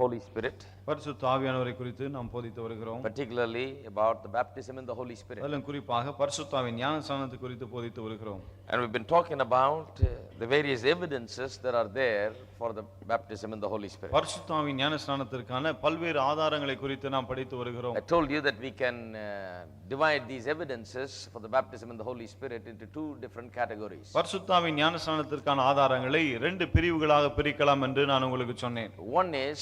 Holy Spirit, பரிசுத்த ஆவியானவரை குறித்து நாம் போதித்து வருகிறோம். particularly about the baptism in the Holy Spirit. அதிலும் குறிப்பாக பரிசுத்த ஆவியின் ஞானஸ்நானத்தை குறித்து போதித்து வருகிறோம். And we've been talking about the various evidences that are there for the baptism in the Holy Spirit. பரிசுத்த ஆவியின் ஞானஸ்நானத்திற்கான பல்வேறு ஆதாரங்களை குறித்து நாம் படித்து வருகிறோம். I told you that we can divide these evidences for the baptism in the Holy Spirit into two different categories. பரிசுத்த ஆவியின் ஞானஸ்நானத்திற்கான ஆதாரங்களை இரண்டு பிரிவுகளாக பிரிக்கலாம் என்று நான் உங்களுக்கு சொன்னேன். One is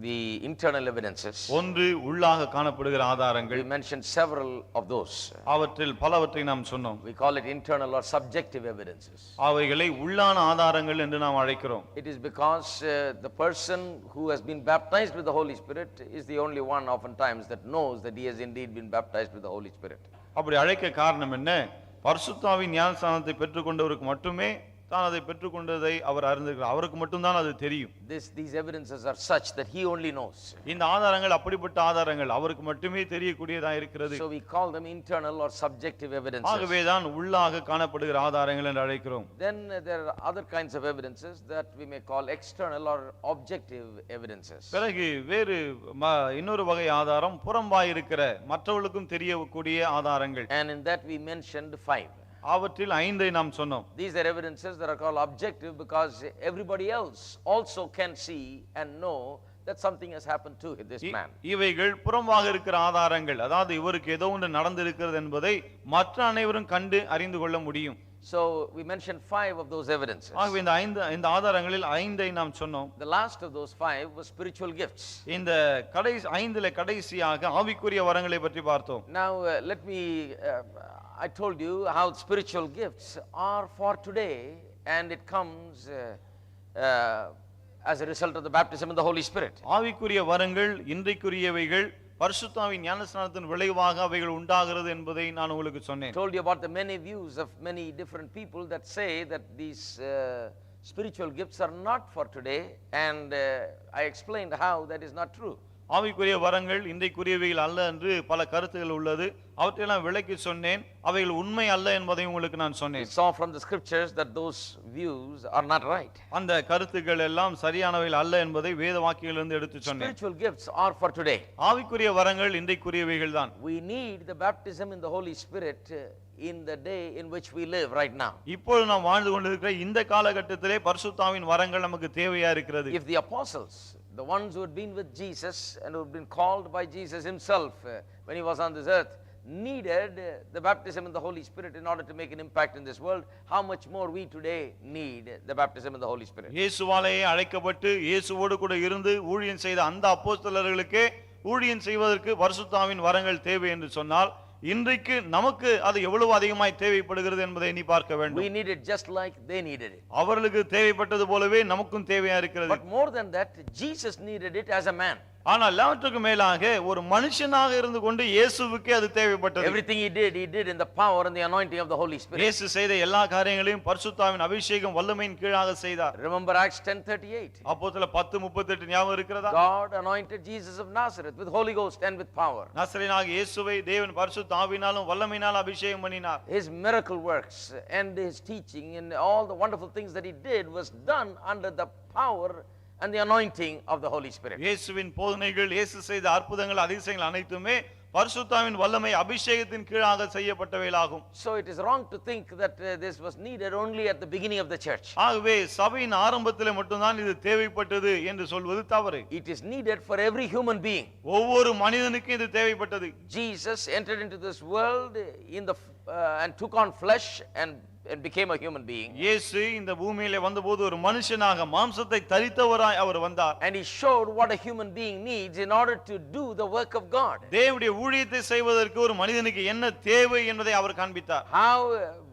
the internal evidences. ஒன்று உள்ளாக காணப்படுகிற ஆதாரங்கள். We mentioned several of those. அவற்றில் பலவற்றை நாம் சொன்னோம். We call it internal or subjective evidences. அவைகளை உள்ளான ஆதாரங்கள் என்று நாம் அழைக்கிறோம். It is because the person who has been baptized with the Holy Spirit is the only one oftentimes that knows that he has indeed been baptized with the Holy Spirit. அப்படி அழைக்க காரணம் என்ன? பரிசுத்த ஆவியின் ஞானஸ்நானத்தை பெற்றுக்கொண்டவருக்கு மட்டுமே தான் அதை பெற்றுக்கொண்டதை அவர் அறிந்திருக்கிறார். அவருக்கு மட்டும்தான் அது தெரியும். These evidences are such that he only knows. இந்த ஆதாரங்கள் அப்படிப்பட்ட ஆதாரங்கள் அவருக்கு மட்டுமே தெரியக்கூடியதா இருக்கிறது. So we call them internal or subjective evidences. ஆகவே தான் உள்ளாக காணப்படுகிற ஆதாரங்கள் என்று அழைக்கிறோம். Then there are other kinds of evidences that we may call external or objective evidences. பிறகு வேறு இன்னொரு வகை ஆதாரம் புறம்பாய் இருக்கிற மற்றவர்களுக்கும் தெரியக்கூடிய ஆதாரங்கள். And in that we mentioned 5. அவற்றில் 5ஐ நாம் சொன்னோம். These are evidences that are called objective because everybody else also can see and know that something has happened to this man. இவைகள் புறம்பாக இருக்கிற ஆதாரங்கள். அதாவது இவருக்கு ஏதோ ஒன்று நடந்திருக்கிறது என்பதை மற்ற அனைவரும் கண்டு அறிந்து கொள்ள முடியும். So we mentioned 5 of those evidences. ஆகவே இந்த ஆதாரங்களில் 5ஐ நாம் சொன்னோம். The last of those 5 was spiritual gifts. இந்த கடைசி 5ல கடைசியாக ஆவிக்குரிய வரங்களை பற்றி பார்த்தோம். Now let me I told you how spiritual gifts are for today, and it comes as a result of the baptism in the Holy Spirit. ஆவிக்குரிய வரங்கள் இன்றைக்குரியவைகள் பரிசுத்த ஆவியின் ஞானஸ்நானத்தின் விளைவாக அவைகள் உண்டாகிறது என்பதை நான் உங்களுக்கு சொன்னேன். Told you about the many views of many different people that say that these spiritual gifts are not for today, and I explained how that is not true. ஆவிக்குரிய வரங்கள் இன்றைக்குரியவைகள் அல்ல என்று பல கருத்துகள் உள்ளது. அவற்றையெல்லாம் விளக்கி சொன்னேன். அவைகள் உண்மை அல்ல என்பதை உங்களுக்கு நான் சொன்னேன். We saw from the scriptures that those views are not right. அந்த கருத்துக்கள் எல்லாம் சரியானவைகள் அல்ல என்பதை வேத வாக்கியங்களிலிருந்து எடுத்து சொன்னேன். Spiritual gifts are for today. ஆவிக்குரிய வரங்கள் இன்றைக்குரியவைகள் தான். We need the baptism in the Holy Spirit in the day in which we live right now. இப்பொழுது நாம் வாழ்ந்து கொண்டிருக்கிற இந்த காலகட்டத்திலே பரிசுத்த ஆவியின் வரங்கள் நமக்கு தேவையா இருக்கிறது. If the apostles, the ones who had been with Jesus and who had been called by Jesus himself when he was on this earth, needed the baptism in the Holy Spirit in order to make an impact in this world, how much more we today need the baptism in the Holy Spirit. இயேசுவாலே அழைக்கப்பட்டு இயேசுவோடு கூட இருந்து ஊழியம் செய்த அந்த அப்போஸ்தலர்களுக்கு ஊழியம் செய்வதற்கு பரிசுத்த ஆவியின் வரங்கள் தேவை என்று சொன்னால் இன்றைக்கு நமக்கு அது எவ்வளவு அதிகமாய் தேவைப்படுகிறது என்பதை நீ பார்க்க வேண்டும். We need it just like they needed it. அவர்களுக்கு தேவைப்பட்டது போலவே நமக்கும் தேவையா இருக்கிறது. But more than that, Jesus needed it as a man. ஆனால் எல்லாவற்றுக்கும் மேலாக ஒரு மனுஷனாக இருந்து கொண்டு இயேசுவுக்கே அது தேவைப்பட்டது. Everything he did in the power and the anointing of the Holy Spirit. இயேசு செய்த எல்லா காரியங்களையும் பரிசுத்த ஆவியின் அபிஷேகம் வல்லமையின் கீழாக செய்தார். Remember Acts 10:38. அப்போஸ்தலர் 10:38 ஞாபகம் இருக்கிறதா? God anointed Jesus of Nazareth with Holy Ghost and with power. நசரேயனாகிய இயேசுவை தேவன் பரிசுத்த ஆவியினாலும் வல்லமையினாலும் அபிஷேகம் பண்ணினார். His miracle works and his teaching and all the wonderful things that he did was done under the power and the anointing of the Holy Spirit. இயேசுவின் போதனைகள், இயேசு செய்த அற்புதங்கள், அதிசயங்கள் அனைத்துமே பரிசுத்த ஆவியின் வல்லமை அபிஷேகத்தின் கீழாக செய்யப்பட்டவைகளாகும். So it is wrong to think that this was needed only at the beginning of the church. ஆகவே சபையின் ஆரம்பத்திலே மட்டும்தான் இது தேவைப்பட்டது என்று சொல்வது தவறு. It is needed for every human being. ஒவ்வொரு மனிதனுக்கும் இது தேவைப்பட்டது. Jesus entered into this world in the and took on flesh and became a human being. இயேசு இந்த பூமியிலே வந்தபோது ஒரு மனுஷனாக மாம்சத்தை தரித்தவராய் அவர் வந்தார். And he showed what a human being needs in order to do the work of God. தேவனுடைய ஊழியத்தை செய்வதற்கு ஒரு மனிதனுக்கு என்ன தேவை என்பதை அவர் காண்பித்தார். How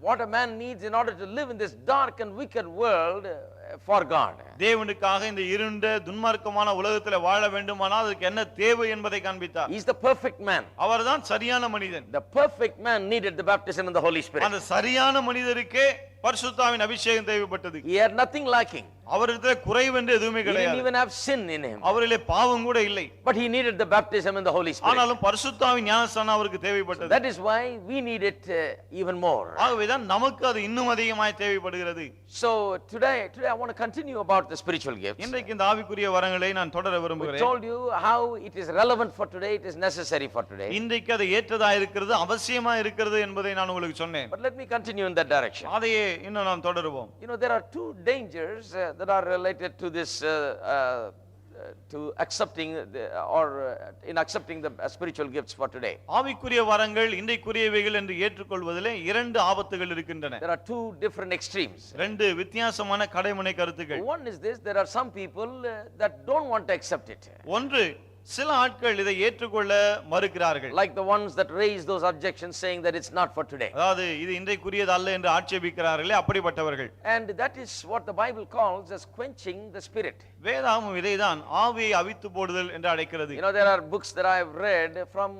what a man needs in order to live in this dark and wicked world for God. தேவனுக்காக இந்த இருண்ட துன்மார்க்கமான உலகத்திலே வாழ வேண்டுமானால் அதுக்கு என்ன தேவை என்பதை காண்பித்தார். He is the perfect man. அவர்தான் சரியான மனிதன். The perfect man needed the baptism in the Holy Spirit. அந்த சரியான மனிதருக்கு பரிசுத்தாவின் அபிஷேகம் தேவைப்பட்டது. He had nothing lacking. அவரிடத்துல குறைவென்று எதுவுமே He didn't கிடையாது. even have sin in him. அவரிலே பாவம் கூட இல்லை. But he needed the baptism in the Holy Spirit. ஆனாலும் பரிசுத்தாவின் ஞானஸ்நானம் அவருக்கு தேவைப்பட்டது. That is why we need it even more. ஆகவேதான் நமக்கு அது இன்னும் அதிகமாய் தேவைப்படுகிறது. So today I want to continue about the spiritual gifts. இன்றைக்கு இந்த ஆவிக்குரிய வரங்களை நான் தொடர We விரும்புகிறேன். told you how it is relevant for today, it is necessary for today. இன்றைக்கு அது ஏற்றதா இருக்கிறது, அவசியமா இருக்கிறது என்பதை நான் உங்களுக்கு சொன்னேன். But let me continue in that direction. அதையே இன்னும் நாம் தொடருவோம். You know, there are two dangers that are related to this to accepting in accepting the spiritual gifts for today. ஆவிக்குரிய வரங்கள் இன்றைக்குரியவைகள் என்று ஏற்றுக்கொள்வதிலே இரண்டு ஆபத்துகள் இருக்கின்றன. There are two different extremes. ரெண்டு வித்தியாசமான கடைமுனை கருத்துக்கள். One is this: there are some people that don't want to accept it. ஒன்று, சில ஆட்கள் இதை ஏற்றுக்கொள்ள மறுக்கிறார்கள். Like the ones that raise those objections saying that it's not for today. அதாவது இது இன்றைக்குரியது அல்ல என்று ஆட்சேபிக்கிறார்களே அப்படிப்பட்டவர்கள். And that is what the Bible calls as quenching the spirit. வேதாகமம் இதைதான் ஆவியை அவித்து போடுதல் என்று அழைக்கிறது. You know, there are books that I have read from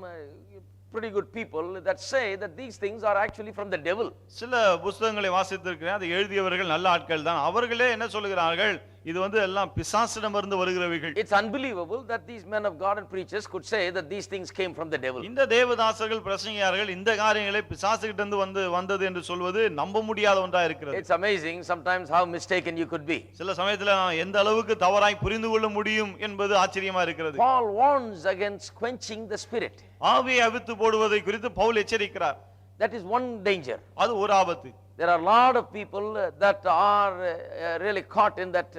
pretty good people that say that these things are actually from the devil. சில புத்தகங்களை வாசித்திருக்கிறேன், அதை எழுதியவர்கள் நல்ல ஆட்கள் தான். அவர்களே என்ன சொல்கிறார்கள், இது எல்லாம் பிசாசிடமிருந்து வருகிறவைகள். It's unbelievable that these men of God and preachers could say that these things came from the devil. இந்த தேவதாசர்கள் பிரசங்கியார்கள் இந்த காரியங்களை பிசாசுகிட்ட இருந்து வந்தது என்று சொல்வது நம்ப முடியாத ஒன்றா இருக்கிறது. It's amazing sometimes how mistaken you could be. சில சமயத்துல எந்த அளவுக்கு தவறாய் புரிந்து கொள்ள முடியும் என்பது ஆச்சரியமா இருக்கிறது. Paul warns against quenching the spirit. ஆவியை அவித்து போடுவதை குறித்து Pavul எச்சரிக்கிறார். That is one danger. அது ஒரு ஆபத்து. There are a lot of people that are really caught in that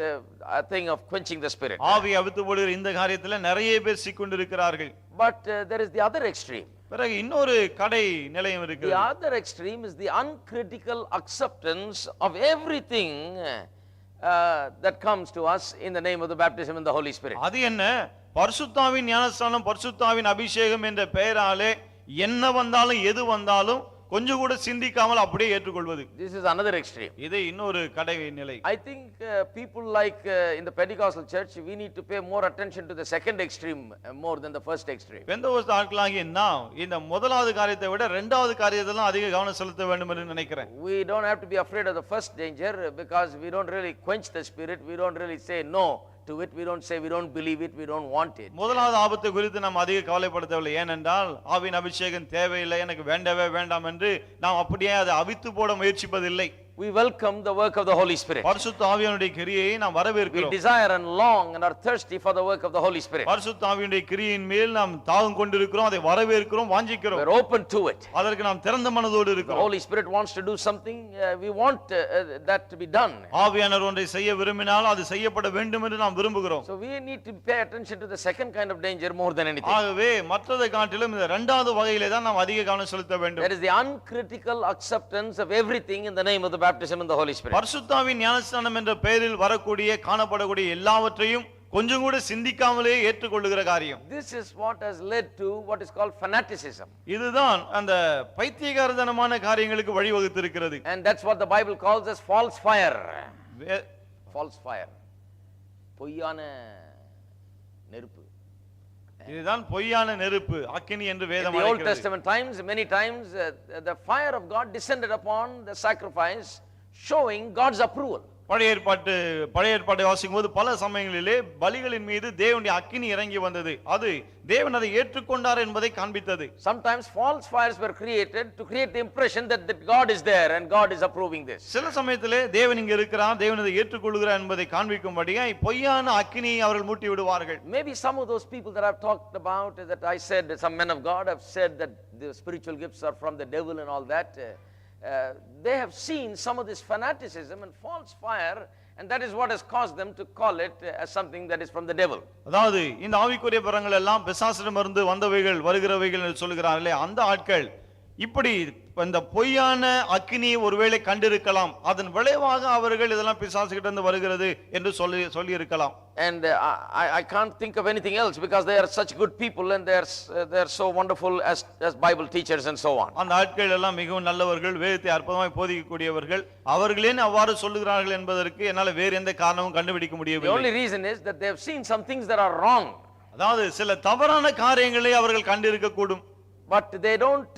thing of quenching the spirit. ஆவியை அவித்து போடுகிற இந்த காரியத்துல நிறைய பேர் சிக்கொண்டிருக்கிறார்கள். But there is the other extreme. பிறகு இன்னொரு கடை நிலையம் The இருக்கிறது. other extreme is the uncritical acceptance of everything that comes to us in the name of the baptism in the Holy Spirit. அது என்ன? பரிசுத்தாவின் ஞானஸ்நானம், பரிசுத்தாவின் அபிஷேகம் என்ற பெயராலே என்ன வந்தாலும் எது வந்தாலும் கொஞ்சம் கூட சிந்திக்காமல் அப்படியே ஏற்றுக்கொள்வது. This is another extreme. இது இன்னொரு கடை நிலை. I think people like in the Pentecostal church, we need to pay more attention to the second extreme more than the first extreme. பெந்தெகோஸ்து ஆட்களாகிய நாம் இந்த முதலாவது காரியத்தை விட இரண்டாவது காரியத்தில் தான் அதிக கவனம் செலுத்த வேண்டும் என்று நினைக்கிறேன். We don't have to be afraid of the first danger because we don't really quench the spirit. We don't really say no to it. We don't say we don't believe it, we don't want it. முதலாவது ஆபத்து குறித்து நாம் அதிக கவலைப்படவில்லை. ஏனென்றால் ஆவியின் அபிஷேகம் தேவையில்லை, எனக்கு வேண்டவே வேண்டாம் என்று நாம் அப்படியே அதை அவித்து போட முயற்சிப்பதில்லை. We welcome the work of the Holy Spirit. பரிசுத்த ஆவியானுடைய கிரியையை நாம் We வரவேற்கிறோம். desire and long and are thirsty for the work of the Holy Spirit. பரிசுத்த ஆவியானுடைய கிரியின் மேல் நாம் தாகம் கொண்டிருக்கிறோம், அதை வரவேற்கிறோம், வாஞ்சிக்கிறோம். We're open to it. அதற்கு நாம் திறந்த மனதோடு The இருக்கிறோம். Holy Spirit wants to do something, we want that to be done. ஆவியானவர் ஒன்றை செய்ய விரும்பினால் அது செய்யப்பட வேண்டும் என்று நாம் விரும்புகிறோம். So we need to pay attention to the second kind of danger more than anything. ஆகவே மற்றதை காட்டிலும் இந்த இரண்டாவது வகையிலே தான் நாம் அதிக கவனம் செலுத்த வேண்டும். That is the uncritical acceptance of everything in the name of the baptism in the Holy Spirit. பரிசுத்தாவின் ஞானஸ்நானம் என்ற பெயரில் வரக்கூடிய காணப்படக்கூடிய எல்லாவற்றையும் கொஞ்சம் கூட சிந்திக்காமலே ஏற்றுக்கொள்ளுகிற காரியம். This is what has led to what is called fanaticism. இதுதான் அந்த பைத்தியக்காரத்தனமான காரியங்களுக்கு வழிவகுத்திருக்கிறது. And that's what the Bible calls as false fire. Way- False fire. பொய்யான நெருப்பு. இதுதான் பொய்யான நெருப்பு, அக்கினி என்று In வேதம் the Old அழைக்கிறது. Testament times, many times, the fire of God descended upon the sacrifice, showing God's approval. பழைய ஏற்பாட்டை வாசிக்கும் போது பல சமயங்களிலே பலிகளின் மீது தேவனுடைய அக்கினி இறங்கி வந்தது. அது தேவன் அதை ஏற்றுக்கொண்டார் என்பதை காண்பித்தது. Sometimes false fires were created to create the impression that God is there and God is approving this. சில சமயத்திலே தேவன் இங்க இருக்கிறார், தேவன் அதை ஏற்றுக்கொள்கிறார் என்பதை காண்பிக்கும்படியாய் பொய்யான அக்கினியை அவர்கள் மூட்டி விடுவார்கள். Maybe some of those people that I've talked about, that I said, some men of God have said that the spiritual gifts are from the devil and all that, they have seen some of this fanaticism and false fire, and that is what has caused them to call it as something that is from the devil. அதாவது இந்த ஆவிக்குரிய வரங்கள் எல்லாம் பிசாசிடமிருந்து வந்தவைகள் வருகிறவைகள் என்று சொல்கிறார்களே, அந்த ஆட்கள் இப்படி இந்த பொய்யான அக்கினியை ஒருவேளை கண்டிருக்கலாம், அதன் விளைவாக அவர்கள் இதெல்லாம் பிசாசுகிட்ட இருந்து வருகிறது என்று சொல்லி இருக்கலாம். And I can't think of anything else because they are such good people and they are so wonderful as Bible teachers and so on. அந்த ஆட்கள் எல்லாம் மிகவும் நல்லவர்கள், வேதத்தை அற்புதமாய் போதிக்கக்கூடியவர்கள். அவர்களே அவ்வாறு சொல்லுகிறார்கள் என்பதற்கு என்னால வேறு எந்த காரணமும் கண்டுபிடிக்க The முடியவில்லை. only reason is that they have seen some things that are wrong, அதாவது சில தவறான காரியங்களை அவர்கள் கண்டிருக்க கூடும். but they don't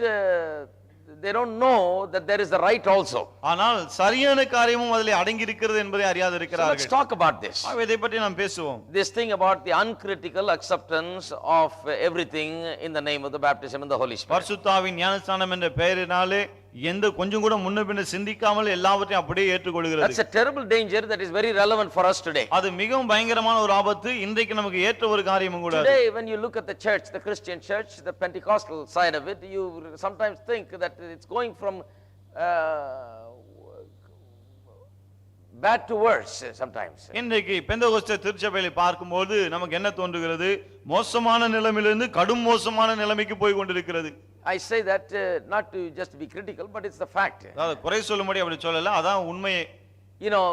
they don't know that there is a right also. ஆனால் சரியான காரியமும் அதிலே அடங்கி இருக்கிறது என்பதை அறியாது So let's இருக்கிறார்கள். talk about this. ஆகவே இதை பற்றி நாம் பேசுவோம். This thing about the uncritical acceptance of everything in the name of the baptism in the Holy Spirit. பரிசுத்தாவின் ஞானஸ்நானம் என்ற பெயரினாலே எந்த கொஞ்சம் கூட முன்ன பின்ன சிந்திக்காமல் எல்லாவற்றையும் அப்படியே ஏற்றுக்கொள்கிறது. That's a terrible danger that is very relevant for us today. அது மிகவும் பயங்கரமான ஒரு ஆபத்து, இன்றைக்கு நமக்கு ஏற்ற ஒரு காரியமும் கூட. Today when you look at the church, the Christian church, the Pentecostal side of it, you sometimes think that it's going from bad to worse sometimes. இன்றைக்கு பெந்தெகோஸ்தே திருச்சபையை பார்க்கும்போது நமக்கு என்ன தோன்றுகிறது? மோசமான நிலைமையிலிருந்து கடும் மோசமான நிலைமைக்கு போய் கொண்டிருக்கிறது. I say that not to just be critical, but it's the fact. அதாவது குறை சொல்லும்படி அப்படி சொல்லல, அதான் உண்மையே. You know,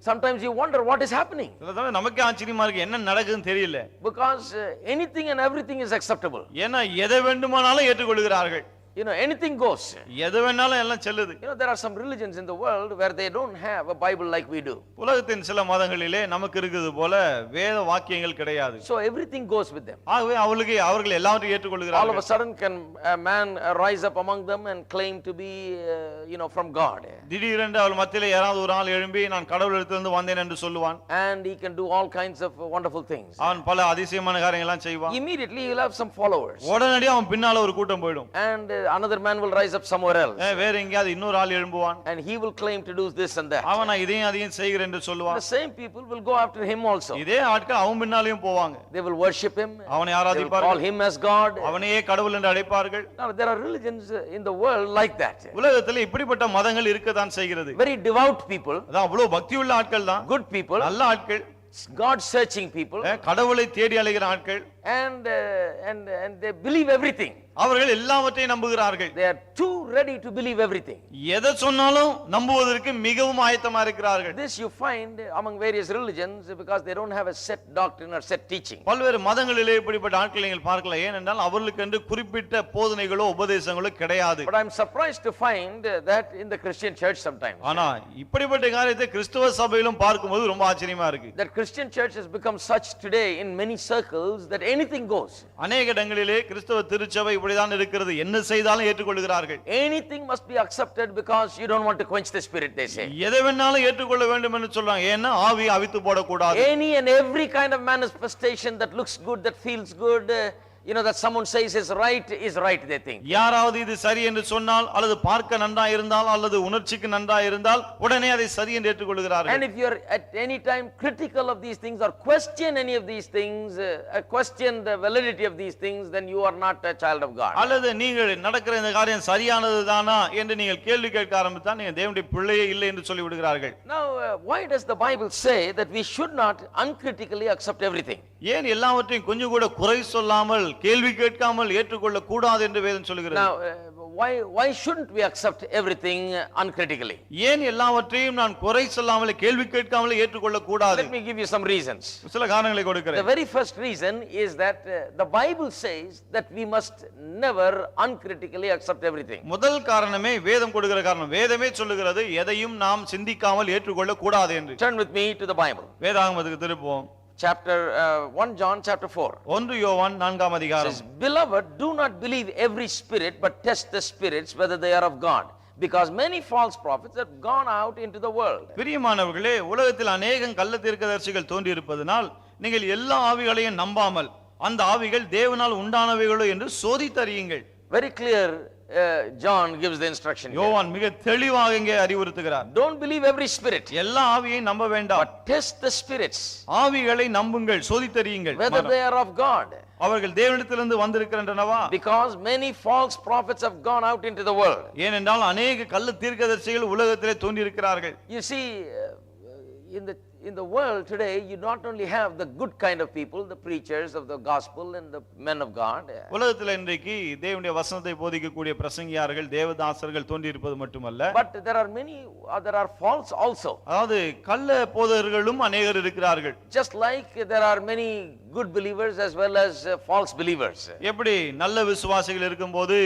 sometimes you wonder what is happening. நமக்கே ஆச்சரியமா இருக்கு, என்ன நடக்குதுன்னு தெரியல. Because anything and everything is acceptable. ஏன்னா எதை வேண்டுமானாலும் ஏற்றுக்கொள்கிறார்கள். You know, anything goes. எது வேணாலும் எல்லாம் செல்லுது. You know, there are some religions in the world where they don't have a Bible like we do. உலகத்தின் சில மதங்களிலே நமக்கு இருக்குது போல வேத வாக்கியங்கள் கிடையாது. So everything goes with them. ஆகவே அவர்கள் எல்லாவற்றையும் ஏற்றுக்கொள்கிறார்கள். All of a sudden can a man rise up among them and claim to be from God. திடீரென்று அவள் மத்தியிலே யாராவது ஒரு ஆள் எழும்பி நான் கடவுளிடத்திலிருந்து வந்தேன் என்று சொல்லுவான். And he can do all kinds of wonderful things. அவன் பல அதிசயமான காரியங்களை எல்லாம் செய்வான். Immediately he will have some followers. உடனடியாக அவன் பின்னால ஒரு கூட்டம் போய்டும். And another man will rise up somewhere else. வேற எங்கயாவது இன்னொரு ஆள் எழும்புவான். And he will claim to do this and that. அவன் இதையும் அதையும் செய்கிறேன் என்று சொல்லுவான். The same people will go after him also. இதே ஆட்கள் அவன் பின்னாலயும் போவாங்க. They will worship him. அவனை They will ஆராதிப்பார்கள். call him as God. அவனையே கடவுள் என்று அழைப்பார்கள். Now there are religions in the world like that. உலகத்தில் இப்படிப்பட்ட மதங்கள் இருக்கத்தான் செய்கிறது. Very devout people. அதான் அவ்வளவு பக்தியுள்ள ஆட்கள் தான். Good people. நல்ல ஆட்கள். God searching people. கடவுளை தேடி அலைகிற ஆட்கள். And they believe everything. அவர்கள் எல்லாவற்றையும் நம்புகிறார்கள். They are too ready to believe everything. எதை சொன்னாலும் நம்புவதற்கு மிகவும் ஆயத்தமா இருக்கிறார்கள். This you find among various religions because they don't have a set doctrine or set teaching. பல்வேறு மதங்களிலே இப்படிப்பட்ட ஆட்களை நீங்கள் பார்க்கலாம். ஏனென்றால் அவர்களுக்கு என்று குறிப்பிட்ட போதனைகளோ உபதேசங்களோ கிடையாது. But I am surprised to find that in the Christian church sometimes. ஆனா இப்படிப்பட்ட காரியத்தை கிறிஸ்தவ சபையிலும் பார்க்கும்போது ரொம்ப ஆச்சரியமா இருக்கு. That Christian church has become such today in many circles that anything goes. அநேக இடங்களிலே கிறிஸ்தவ திருச்சபை இப்படிதான் இருக்கிறது, என்ன செய்தாலும் ஏற்றுக்கொள்கிறார்கள். Anything must be accepted because you don't want to quench the spirit, they say. எதை வேணாலும் ஏற்றுக்கொள்ள வேண்டும் என்று சொல்றாங்க. ஏன்னா ஆவியை அவித்து போடக்கூடாது. Any and every kind of manifestation that looks good, that feels good, that someone says is right, they think. யாராவது இது சரி என்று சொன்னால் அல்லது பார்க்க நன்றா இருந்தால் அல்லது உணர்ச்சிக்கு நன்றா இருந்தால் உடனே அதை சரி என்று ஏற்றுக்கொள்கிறார்கள். And if you are at any time critical of these things or question any of these things, question the validity of these things, then you are not a child of God. அல்லது நீங்கள் நடக்கிற இந்த காரியம் சரியானதுதானா என்று நீங்கள் கேள்வி கேட்க ஆரம்பித்தால் நீங்கள் தேவனுடைய பிள்ளையே இல்லை என்று சொல்லி விடுகிறார்கள். Now why does the Bible say that we should not uncritically accept everything? ஏன் எல்லாவற்றையும் கொஞ்சம் கூட குறை சொல்லாமல் கேள்வி கேட்காமல் ஏற்றுக்கொள்ள கூடாது என்று வேதம் சொல்கிறது? Now why shouldn't we accept everything uncritically? ஏன் எல்லாவற்றையும் நான் குறை சொல்லாமல் கேள்வி கேட்காமல் ஏற்றுக்கொள்ள கூடாது? Let me give you some reasons. சில காரணங்களை The கொடுக்கிறேன். very first reason is that the Bible says that we must never uncritically accept everything. முதல் காரணமே வேதம் கொடுக்கிற காரணம். வேதமே சொல்லுகிறது எதையும் நாம் சிந்திக்காமல் ஏற்றுக்கொள்ள கூடாது என்று. Turn with me to the Bible. வேதாகமத்துக்கு திருப்புவோம். Chapter 1 John chapter 4. 1 யோவான் 4ஆம் அதிகாரம். Says, Beloved, do not believe every spirit, but test the spirits whether they are of God, because many false prophets have gone out into the world. பிரியமானவர்களே, உலகத்தில் அநேக கள்ள தீர்க்கதரிசிகள் தோன்றி இருப்பதனால் நீங்கள் எல்லா ஆவிகளையும் நம்பாமல் அந்த ஆவிகள் தேவனால் உண்டானவைகளோ என்று சோதித்தறியுங்கள். Very clear. John gives the instruction here. யோவான் மிக தெளிவாக இங்கே அறிவுறுத்துகிறார். Don't believe every spirit, எல்லா ஆவியையும் நம்ப வேண்டாம். but test the spirits ஆவிகளை நம்புங்கள், சோதித்தறியுங்கள் whether they are of God, அவர்கள் தேவனிடத்திலிருந்து வந்திருக்கின்றனவா? because many false prophets have gone out into the world. ஏனென்றால் அநேக கள்ள தீர்க்கதரிசிகள் உலகத்திலே தோன்றி இருக்கிறார்கள். You see, in the world today, you not only have the good kind of people, the preachers of the gospel and the men of God. உலகத்தில் இன்றைக்கு தேவனுடைய வசனத்தை போதிக்கக்கூடிய பிரசங்கியார்கள், தேவதாசர்கள் தோன்றி இருப்பது மட்டுமல்ல, but there are false also. அதாவது கள்ள போதகர்களும் அநேகர் இருக்கிறார்கள். Just like there are many good believers as well as false believers. எப்படி நல்ல விசுவாசிகள் இருக்கும்போது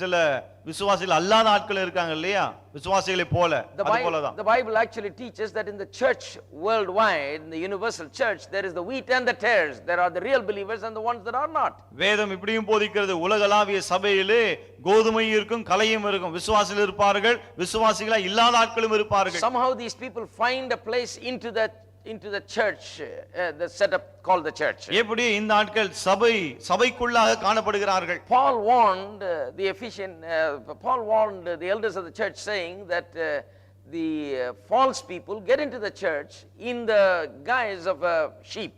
சில விசுவாசிகள் அல்லாத ஆட்கள் இருக்காங்க இல்லையா, விசுவாசிகளை போல, அது போலதான். The Bible actually teaches that in the church worldwide, in the universal church, there is the wheat and the tares. There are the real believers and the ones that are not. வேதம் இப்படியும் போதிக்கிறது, உலகளாவிய சபையிலே கோதுமையும் இருக்கும் கலையும் இருக்கும், விசுவாசிகள் இருப்பார்கள், விசுவாசிகளா இல்லாத ஆட்களும் இருப்பார்கள். Somehow these people find a place into the church, the setup called the church. எப்படி இந்த ஆட்கள் சபைக்குள்ளாக காணப்படுகிறார்கள். Paul warned the elders of the church, saying that the false people get into the church in the guise of a sheep.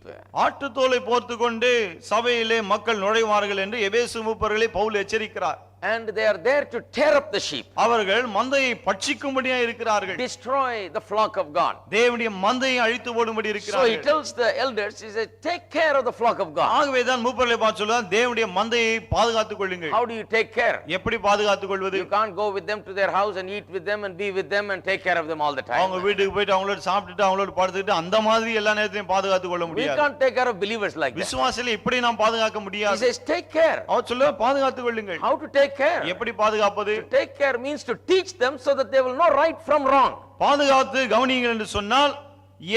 ஆட்டுத்தோலை போர்த்துக்கொண்டு சபையிலே மக்கள் நுழைவார்கள் என்று எபேசு மூப்பர்களை Pavul எச்சரிக்கிறார். And they are there to tear up the sheep. அவர்கள் மந்தையை பட்சிக்கும்படியா இருக்கிறார்கள். Destroy the flock of God. தேவனுடைய மந்தையை அழித்து போடும்படி இருக்கிறார்கள். So he tells the elders, he says, take care of the flock of God. ஆகவே தான் மூப்பர்களை பார்த்து சொல்றார், தேவனுடைய மந்தையை பாதுகாத்துக் கொள்ளுங்கள். How do you take care? எப்படி பாதுகாத்துக் கொள்வது? You can't go with them to their house and eat with them and be with them and take care of them all the time. அவங்க வீட்டுக்கு போய்ட்டு அவங்களோட சாப்பிட்டுட்டு அவங்களோட படுத்துட்டு அந்த மாதிரி எல்லா நேரத்தையும் பாதுகாத்துக் கொள்ள முடியாது. We can't take care of believers like that. விசுவாசிகளை இப்படி நாம் பாதுகாக்க முடியாது. He says, take care. அவர் சொல்ல பாதுகாத்துக் கொள்ளுங்கள். How to take care? எப்படி பாதுகாப்பது? To take care means to teach them so that they will know right from wrong. பாதுகாத்து கவனியுங்கள் என்று சொன்னால்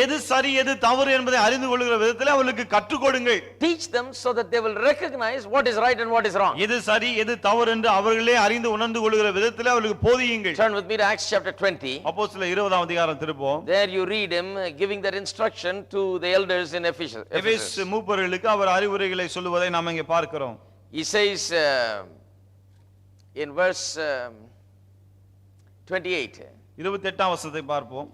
எது சரி எது தவறு என்பதை அறிந்து கொள்ளுகிற விதத்தில் அவர்களுக்கு கற்றுக் கொடுங்கள். Teach them so that they will recognize what is right and what is wrong. எது சரி எது தவறு என்று அவர்களே அறிந்து உணர்ந்து கொள்ளுகிற விதத்தில் அவர்களுக்கு போதியுங்கள். Turn with me to Acts chapter 20. அப்போஸ்தலர் 20ஆம் அதிகாரம் திருப்போம். There you read him giving that instruction to the elders in Ephesus. எபேசு மூப்பர்களுக்கு அவர் அறிவுரைகளை சொல்லுவதை நாம் இங்கே பார்க்கிறோம். He says in verse 28. 28ஆம் வசனத்தை பார்ப்போம்.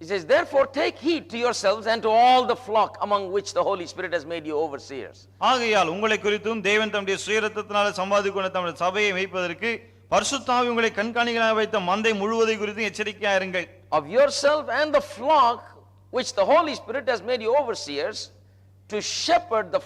He says, therefore take heed to yourselves and to all the flock among which the Holy Spirit has made you overseers. ஆகையால் உங்களை குறித்தும் தேவன் தம்முடைய சுயரத்தத்தினாலே சம்பாதித்துக்கொண்ட தம்முடைய சபையை மேய்ப்பதற்கு பரிசுத்த ஆவி உங்களை கண்காணிகளாக வைத்த மந்தை முழுவதை குறித்து எச்சரிக்கையாக இருங்கள். Of yourself and the flock which the Holy Spirit has made you overseers, to shepherd the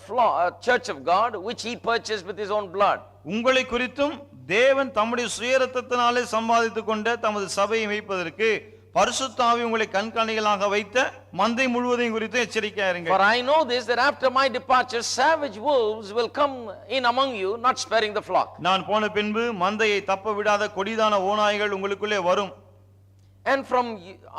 church of God which he purchased with his own blood. உங்களை குறித்தும் தேவன் தம்முடைய சுயரத்தத்தினாலே சம்பாதித்துக் கொண்ட தமது சபையை மேய்ப்பதற்கு பரிசுத்த ஆவி உங்களை கண்காணிகளாக வைத்த மந்தை முழுவதையும் குறித்து எச்சரிக்கையாக இருங்கள். For I know this, that after my departure savage wolves will come in among you, not sparing the flock. நான் போன பின்பு மந்தையை தப்ப விடாத கொடிதான ஓநாய்கள் உங்களுக்குள்ளே வரும். And from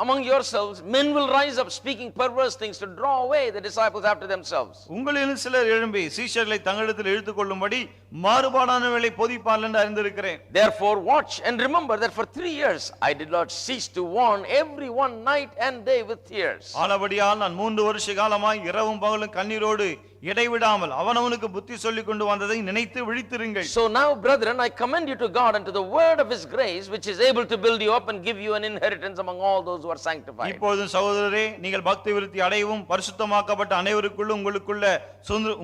among yourselves men will rise up speaking perverse things to draw away the disciples after themselves. உங்களில் சிலர் எழும்பி சீஷர்களை தங்களிடத்தில் இழுத்துக் கொள்ளும்படி மாறுபாடானவர்களை போதிப்பார்கள் என்று அறிந்திருக்கிறேன். Therefore watch and remember that for 3 years I did not cease to warn everyone night and day with tears. ஆனபடியால் நான் 3 வருஷ காலமாய் இரவும் பகலும் கண்ணீரோடு இடைவிடாமல் அவனவனுக்கு புத்தி சொல்லிக் கொண்டு வந்ததை நினைத்து விழித்திருங்கள். So now brethren, I commend you to God and to the word of his grace, which is able to build you up and give you an inheritance among all those who are sanctified. இப்போது சகோதரரே, நீங்கள் பக்தி விருத்தி அடையவும் பரிசுத்தமாக்கப்பட்ட அனைவருக்குள்ளும்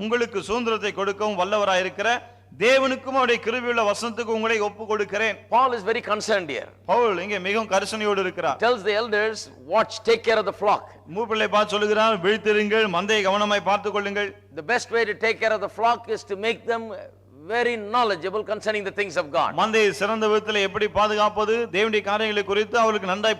உங்களுக்கு சுதந்திரத்தை கொடுக்கவும் வல்லவராய் இருக்கிற தேவனுக்கும் அவருடைய கிருபையுள்ள வசனத்துக்கு உங்களை ஒப்பு கொடுக்கிறேன். Paul is very concerned here. Pavul இங்கே மிகவும் கரிசனையோடு இருக்கிறார். Tells the elders, watch, take care of the flock. மூப்பர்களை பார்த்து சொல்லுகிறார், விழித்திருங்கள், மந்தையை கவனமாய் பார்த்துக் கொள்ளுங்கள். The best way to take care of the flock is to make them very knowledgeable concerning the things of God. மந்தையை சிறந்த விதத்தில் எப்படி பாதுகாப்பது, தேவனுடைய காரியங்களை குறித்து அவர்களுக்கு நன்றாய்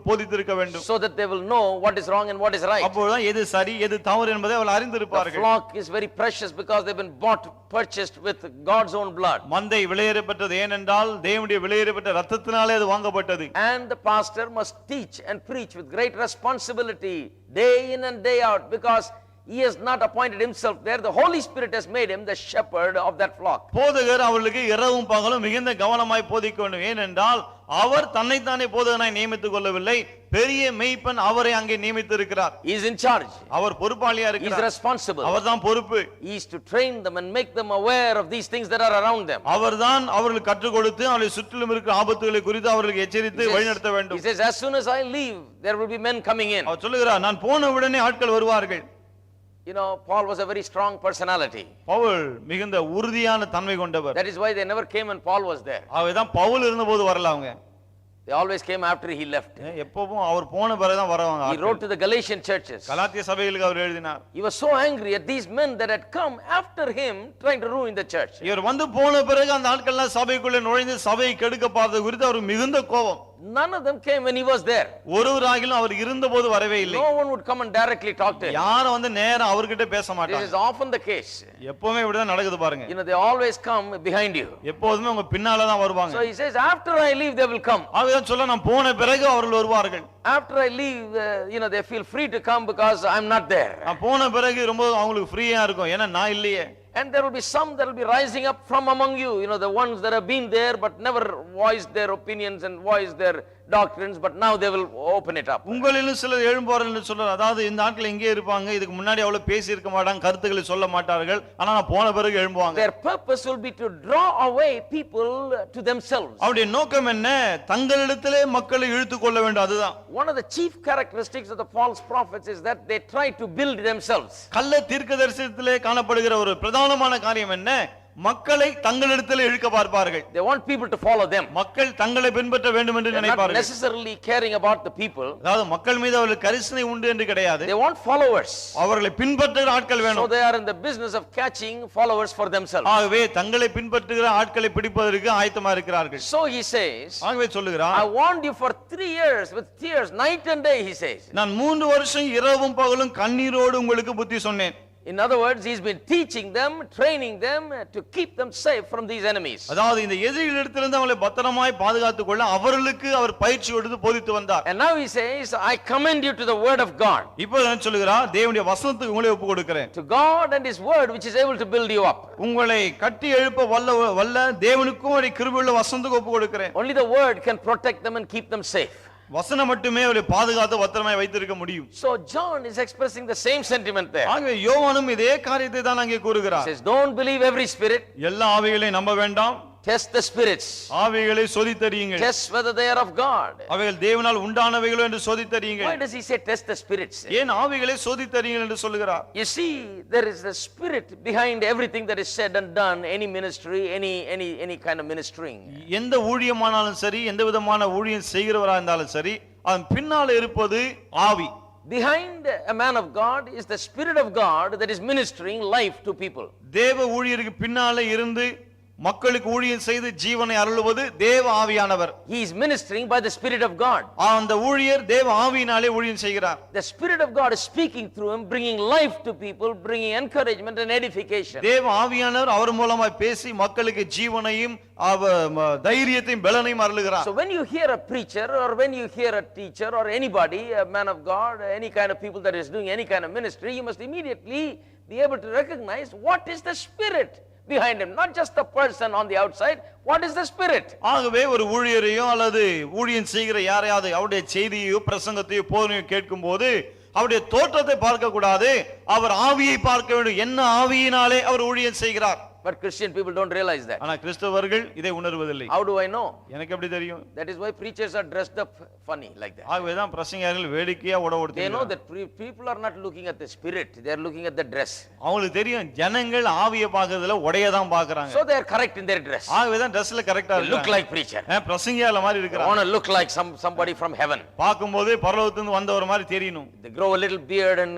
போதித்திருக்க வேண்டும். So that they will know what is wrong and what is right. அப்பொழுது எது சரி எது தவறு என்பதை அவர்கள் அறிந்திருப்பார்கள். The flock is very precious because they've been purchased with God's own blood. மந்தை விலையேறப்பட்டது ஏனென்றால் தேவனுடைய விலையேறப்பட்ட இரத்தத்தினாலே அது வாங்கப்பட்டது. And the pastor must teach and preach with great responsibility day in and day out, because he has not appointed himself there. The Holy Spirit has made him the shepherd of that flock. போதகர் அவர்களுக்கு இரவும் பகலும் மிகுந்த கவனமாய் போதிக்க வேண்டும். ஏனென்றால் அவர் தன்னைத்தானே போதகனாய் நியமித்துக் கொள்ளவில்லை, பெரிய மேய்ப்பன் அவரை அங்கே நியமித்து இருக்கிறார். He is in charge. Our பொறுப்பாளியா He is இருக்கிறார். responsible. அவர்தான் பொறுப்பு. He is to train them and make them aware of these things that are around them. அவர்தான் அவர்களுக்கு கற்றுக் கொடுத்து அவர்களை சுற்றிலும் இருக்கிற ஆபத்துகளை குறித்து அவர்களுக்கு எச்சரித்து வழிநடத்த He வேண்டும். says, as soon as I leave, there will be men coming in. அவர் சொல்லுகிறார், நான் போன உடனே ஆட்கள் வருவார்கள். You know, Paul was a very strong personality. Pavul மிகுந்த உறுதியான தன்மை கொண்டவர். That is why they never came when Paul was there. அவதான் பவுல் இருந்தபோது வரல அவங்க. They always came after he left. எப்பவும் அவர் போன பிறகுதான் வருவாங்க. He wrote to the Galatian churches. கலாத்திய சபைகளுக்கு அவர் எழுதினார். He was so angry at these men that had come after him trying to ruin the church. இவர் வந்து போன பிறகு அந்த ஆட்கள் எல்லாம் சபைக்குள்ளே நுழைந்து சபையை கெடுக்க பார்த்தது குறித்து அவர் மிகுந்த கோபம். None of them came when he was there. ஒருவராகிலும் அவர் இருந்தபோது வரவே இல்லை. No one would come and directly talk to him. யாரும் வந்து நேரா அவர்கிட்ட பேச This மாட்டாங்க. is often the case. எப்பவுமே இப்படிதான் நடக்குது பாருங்க. You know, they always come behind you. எப்போதுமே உங்க பின்னால தான் வருவாங்க. So he says, after I leave, they will come. அவதான் சொல்ல நான் போன பிறகு அவர்கள் வருவார்கள். After I leave, they feel free to come because I'm not there. நான் போன பிறகு ரொம்ப அவங்களுக்கு ஃப்ரீயா இருக்கும். ஏன்னா நான் இல்லையே. And there will be some that will be rising up from among you, the ones that have been there but never voiced their opinions and voiced their doctrines, but now they will open it up. உங்களிலும் சிலர் எழும்புவார்கள் என்று சொல்றார். அதாவது இந்த ஆட்கள் எங்கே இருப்பாங்க, இதுக்கு முன்னாடி அவ்வளவு பேசி இருக்க மாட்டாங்க, கருத்துக்களை சொல்ல மாட்டார்கள், ஆனா நான் போன பிறகு எழும்புவாங்க. Their purpose will be to draw away people to themselves. அவருடைய நோக்கம் என்ன? தங்களிடத்திலே மக்களை இழுத்துக் கொள்ள வேண்டும். அதுதான் one of the chief characteristics of the false prophets is that they try to build themselves. கள்ள தீர்க்கதரிசனத்திலே காணப்படுகிற ஒரு பிரதானமான காரியம் என்ன? மக்களை தங்களிடத்தில் இழுக்க பார்ப்பார்கள். They want people to follow them. மக்கள் தங்களை பின்பற்ற வேண்டும் என்று நினைப்பார்கள். Not necessarily caring about the people. அதாவது மக்கள் மீது அவர்களுக்கு கரிசனை உண்டு என்று கிடையாது. They want followers. அவர்களை பின்பற்றுகிற ஆட்கள் வேணும். So they are in the business of catching followers for themselves. ஆகவே தங்களை பின்பற்றுகிற ஆட்களை பிடிப்பதற்கு ஆயத்தமா இருக்கிறார்கள். So he says, ஆகவே சொல்லுகிறார், I warned you for 3 years with tears night and day, he says. நான் 3 வருஷம் இரவும் பகலும் கண்ணீரோடு உங்களுக்கு புத்தி சொன்னேன். In other words, he's been teaching them, training them to keep them safe from these enemies. அதாவது இந்த எதிரிகளிடத்திலிருந்து அவங்களை பத்திரமாய் பாதுகாத்துக் கொள்ள அவர்களுக்கு அவர் பயிற்சி கொடுத்து போதித்து வந்தார். And now he says, I commend you to the word of God. இப்போ என்ன சொல்லுகிறார்? தேவனுடைய வசனத்துக்கு உங்களை ஒப்பு கொடுக்கிறேன். To God and his word which is able to build you up. உங்களை கட்டி எழுப்ப வல்ல தேவனுக்கும் அவருடைய கிருபையுள்ள வசனத்துக்கு ஒப்பு கொடுக்கிறேன். Only the word can protect them and keep them safe. வசனம் மட்டுமே அவரை பாதுகாத்து பத்திரமாய் வைத்திருக்க முடியும். So John is expressing the same sentiment there. ஆகவே யோவானும் இதே காரியத்தை தான் அங்கே கூறுகிறார். He says, don't believe every spirit. எல்லா ஆவிகளையும் நம்ப வேண்டாம். Test the spirits. ஆவிகளை சோதித்தறியுங்கள். Test whether they are of God. அவைகள் தேவனால் உண்டானவைகளோ என்று சோதித்தறியுங்கள். Why does he say test the spirits? ஏன் ஆவிகளை சோதித்தறியுங்கள் என்று சொல்லுகிறார்? You see, there is a spirit behind everything that is said and done, any ministry, any kind of ministering. எந்த ஊழியமானாலும் சரி, எந்த விதமான ஊழியம் செய்கிறவரா இருந்தாலும் சரி, அதன் பின்னால இருப்பது ஆவி. Behind a man of God is the spirit of God that is ministering life to people. தேவ ஊழியருக்கு பின்னால இருந்து மக்களுக்கு ஊழியம் செய்து ஜீவனை அருளுவது தேவ ஆவியானவர். He is ministering by the spirit of God. அந்த ஊழியர் தேவ ஆவியினாலே ஊழியம் செய்கிறார். The spirit of God is speaking through him, bringing life to people, bringing encouragement and edification. தேவ ஆவியானவர் அவர் மூலமாய் பேசி மக்களுக்கு ஜீவனையும் தைரியத்தையும் பலனையும் அருளுகிறார். So when you hear a preacher or when you hear a teacher or anybody, a man of God, any kind of people that is doing any kind of ministry, you must immediately be able to recognize what is the spirit behind him, not just the person on the outside. What is the spirit? ஆகவே ஒரு ஊழியரையோ அல்லது ஊழியம் செய்கிற யாரையாவது அவருடைய செய்தியோ பிரசங்கத்தையோ போதனையோ கேட்கும்போது அவருடைய தோற்றத்தை பார்க்க கூடாது, அவர் ஆவியை பார்க்க வேண்டும். என்ன ஆவியினாலே அவர் ஊழியம் செய்கிறார். But Christian people don't realize that. ஆனா கிறிஸ்தவர்கள் இதை உணர்வதில்லை. How do I know? எனக்கு எப்படி தெரியும்? That is why preachers are dressed up funny like that. ஆகவே தான் பிரசங்கியார்கள் வேடிக்கையா உடுத்தி. They know that people are not looking at the spirit, they are looking at the dress. அவங்களுக்கு தெரியும் ஜனங்கள் ஆவியை பார்க்கிறதுல உடைய தான் பார்க்கறாங்க. So they are correct in their dress. ஆகவே தான் Dressல கரெக்ட்டா இருக்காங்க. Look like preacher. பிரசங்கியால மாதிரி இருக்காங்க. Want to look like somebody from heaven. பாக்கும்போது பரலோகத்துல இருந்து வந்தவர் மாதிரி தெரியணும். They grow a little beard and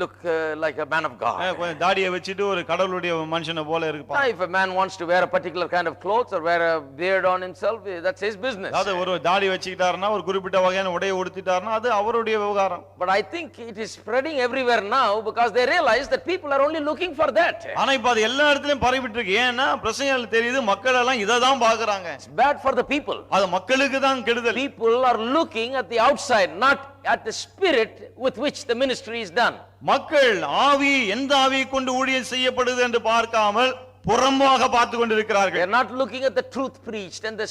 look like a man of God. கொஞ்சம் தாடியை வச்சிட்டு ஒரு கடவுளுடைய மனுஷனை போல இருப்பாங்க. If a man wants to wear a particular kind of clothes or wear a beard on himself, that's his business. அது ஒரு தாடி வச்சிட்டாருன்னா ஒரு குறிப்பிட்ட வகையான உடையை உடுத்திட்டாருன்னா அது அவருடைய விவகாரம். But I think it is spreading everywhere now because they realize that people are only looking for that. ஆனா இப்ப அது எல்லா இடத்துலயும் பரவிட்டு இருக்கு. ஏன்னா பிரசங்கத்துல தெரியுது மக்கள் எல்லாம் இத தான் பார்க்கறாங்க. It's bad for the people. அது மக்களுக்கு தான் கெடுதல். People are looking at the outside, not at the spirit with which the ministry is done. மக்கள் ஆவி எந்த ஆவியை கொண்டு ஊழியம் செய்யப்படுது என்று பார்க்காமல் புறம்பாக பார்த்து கொண்டிருக்கிறார்கள். They are not looking at the truth preached and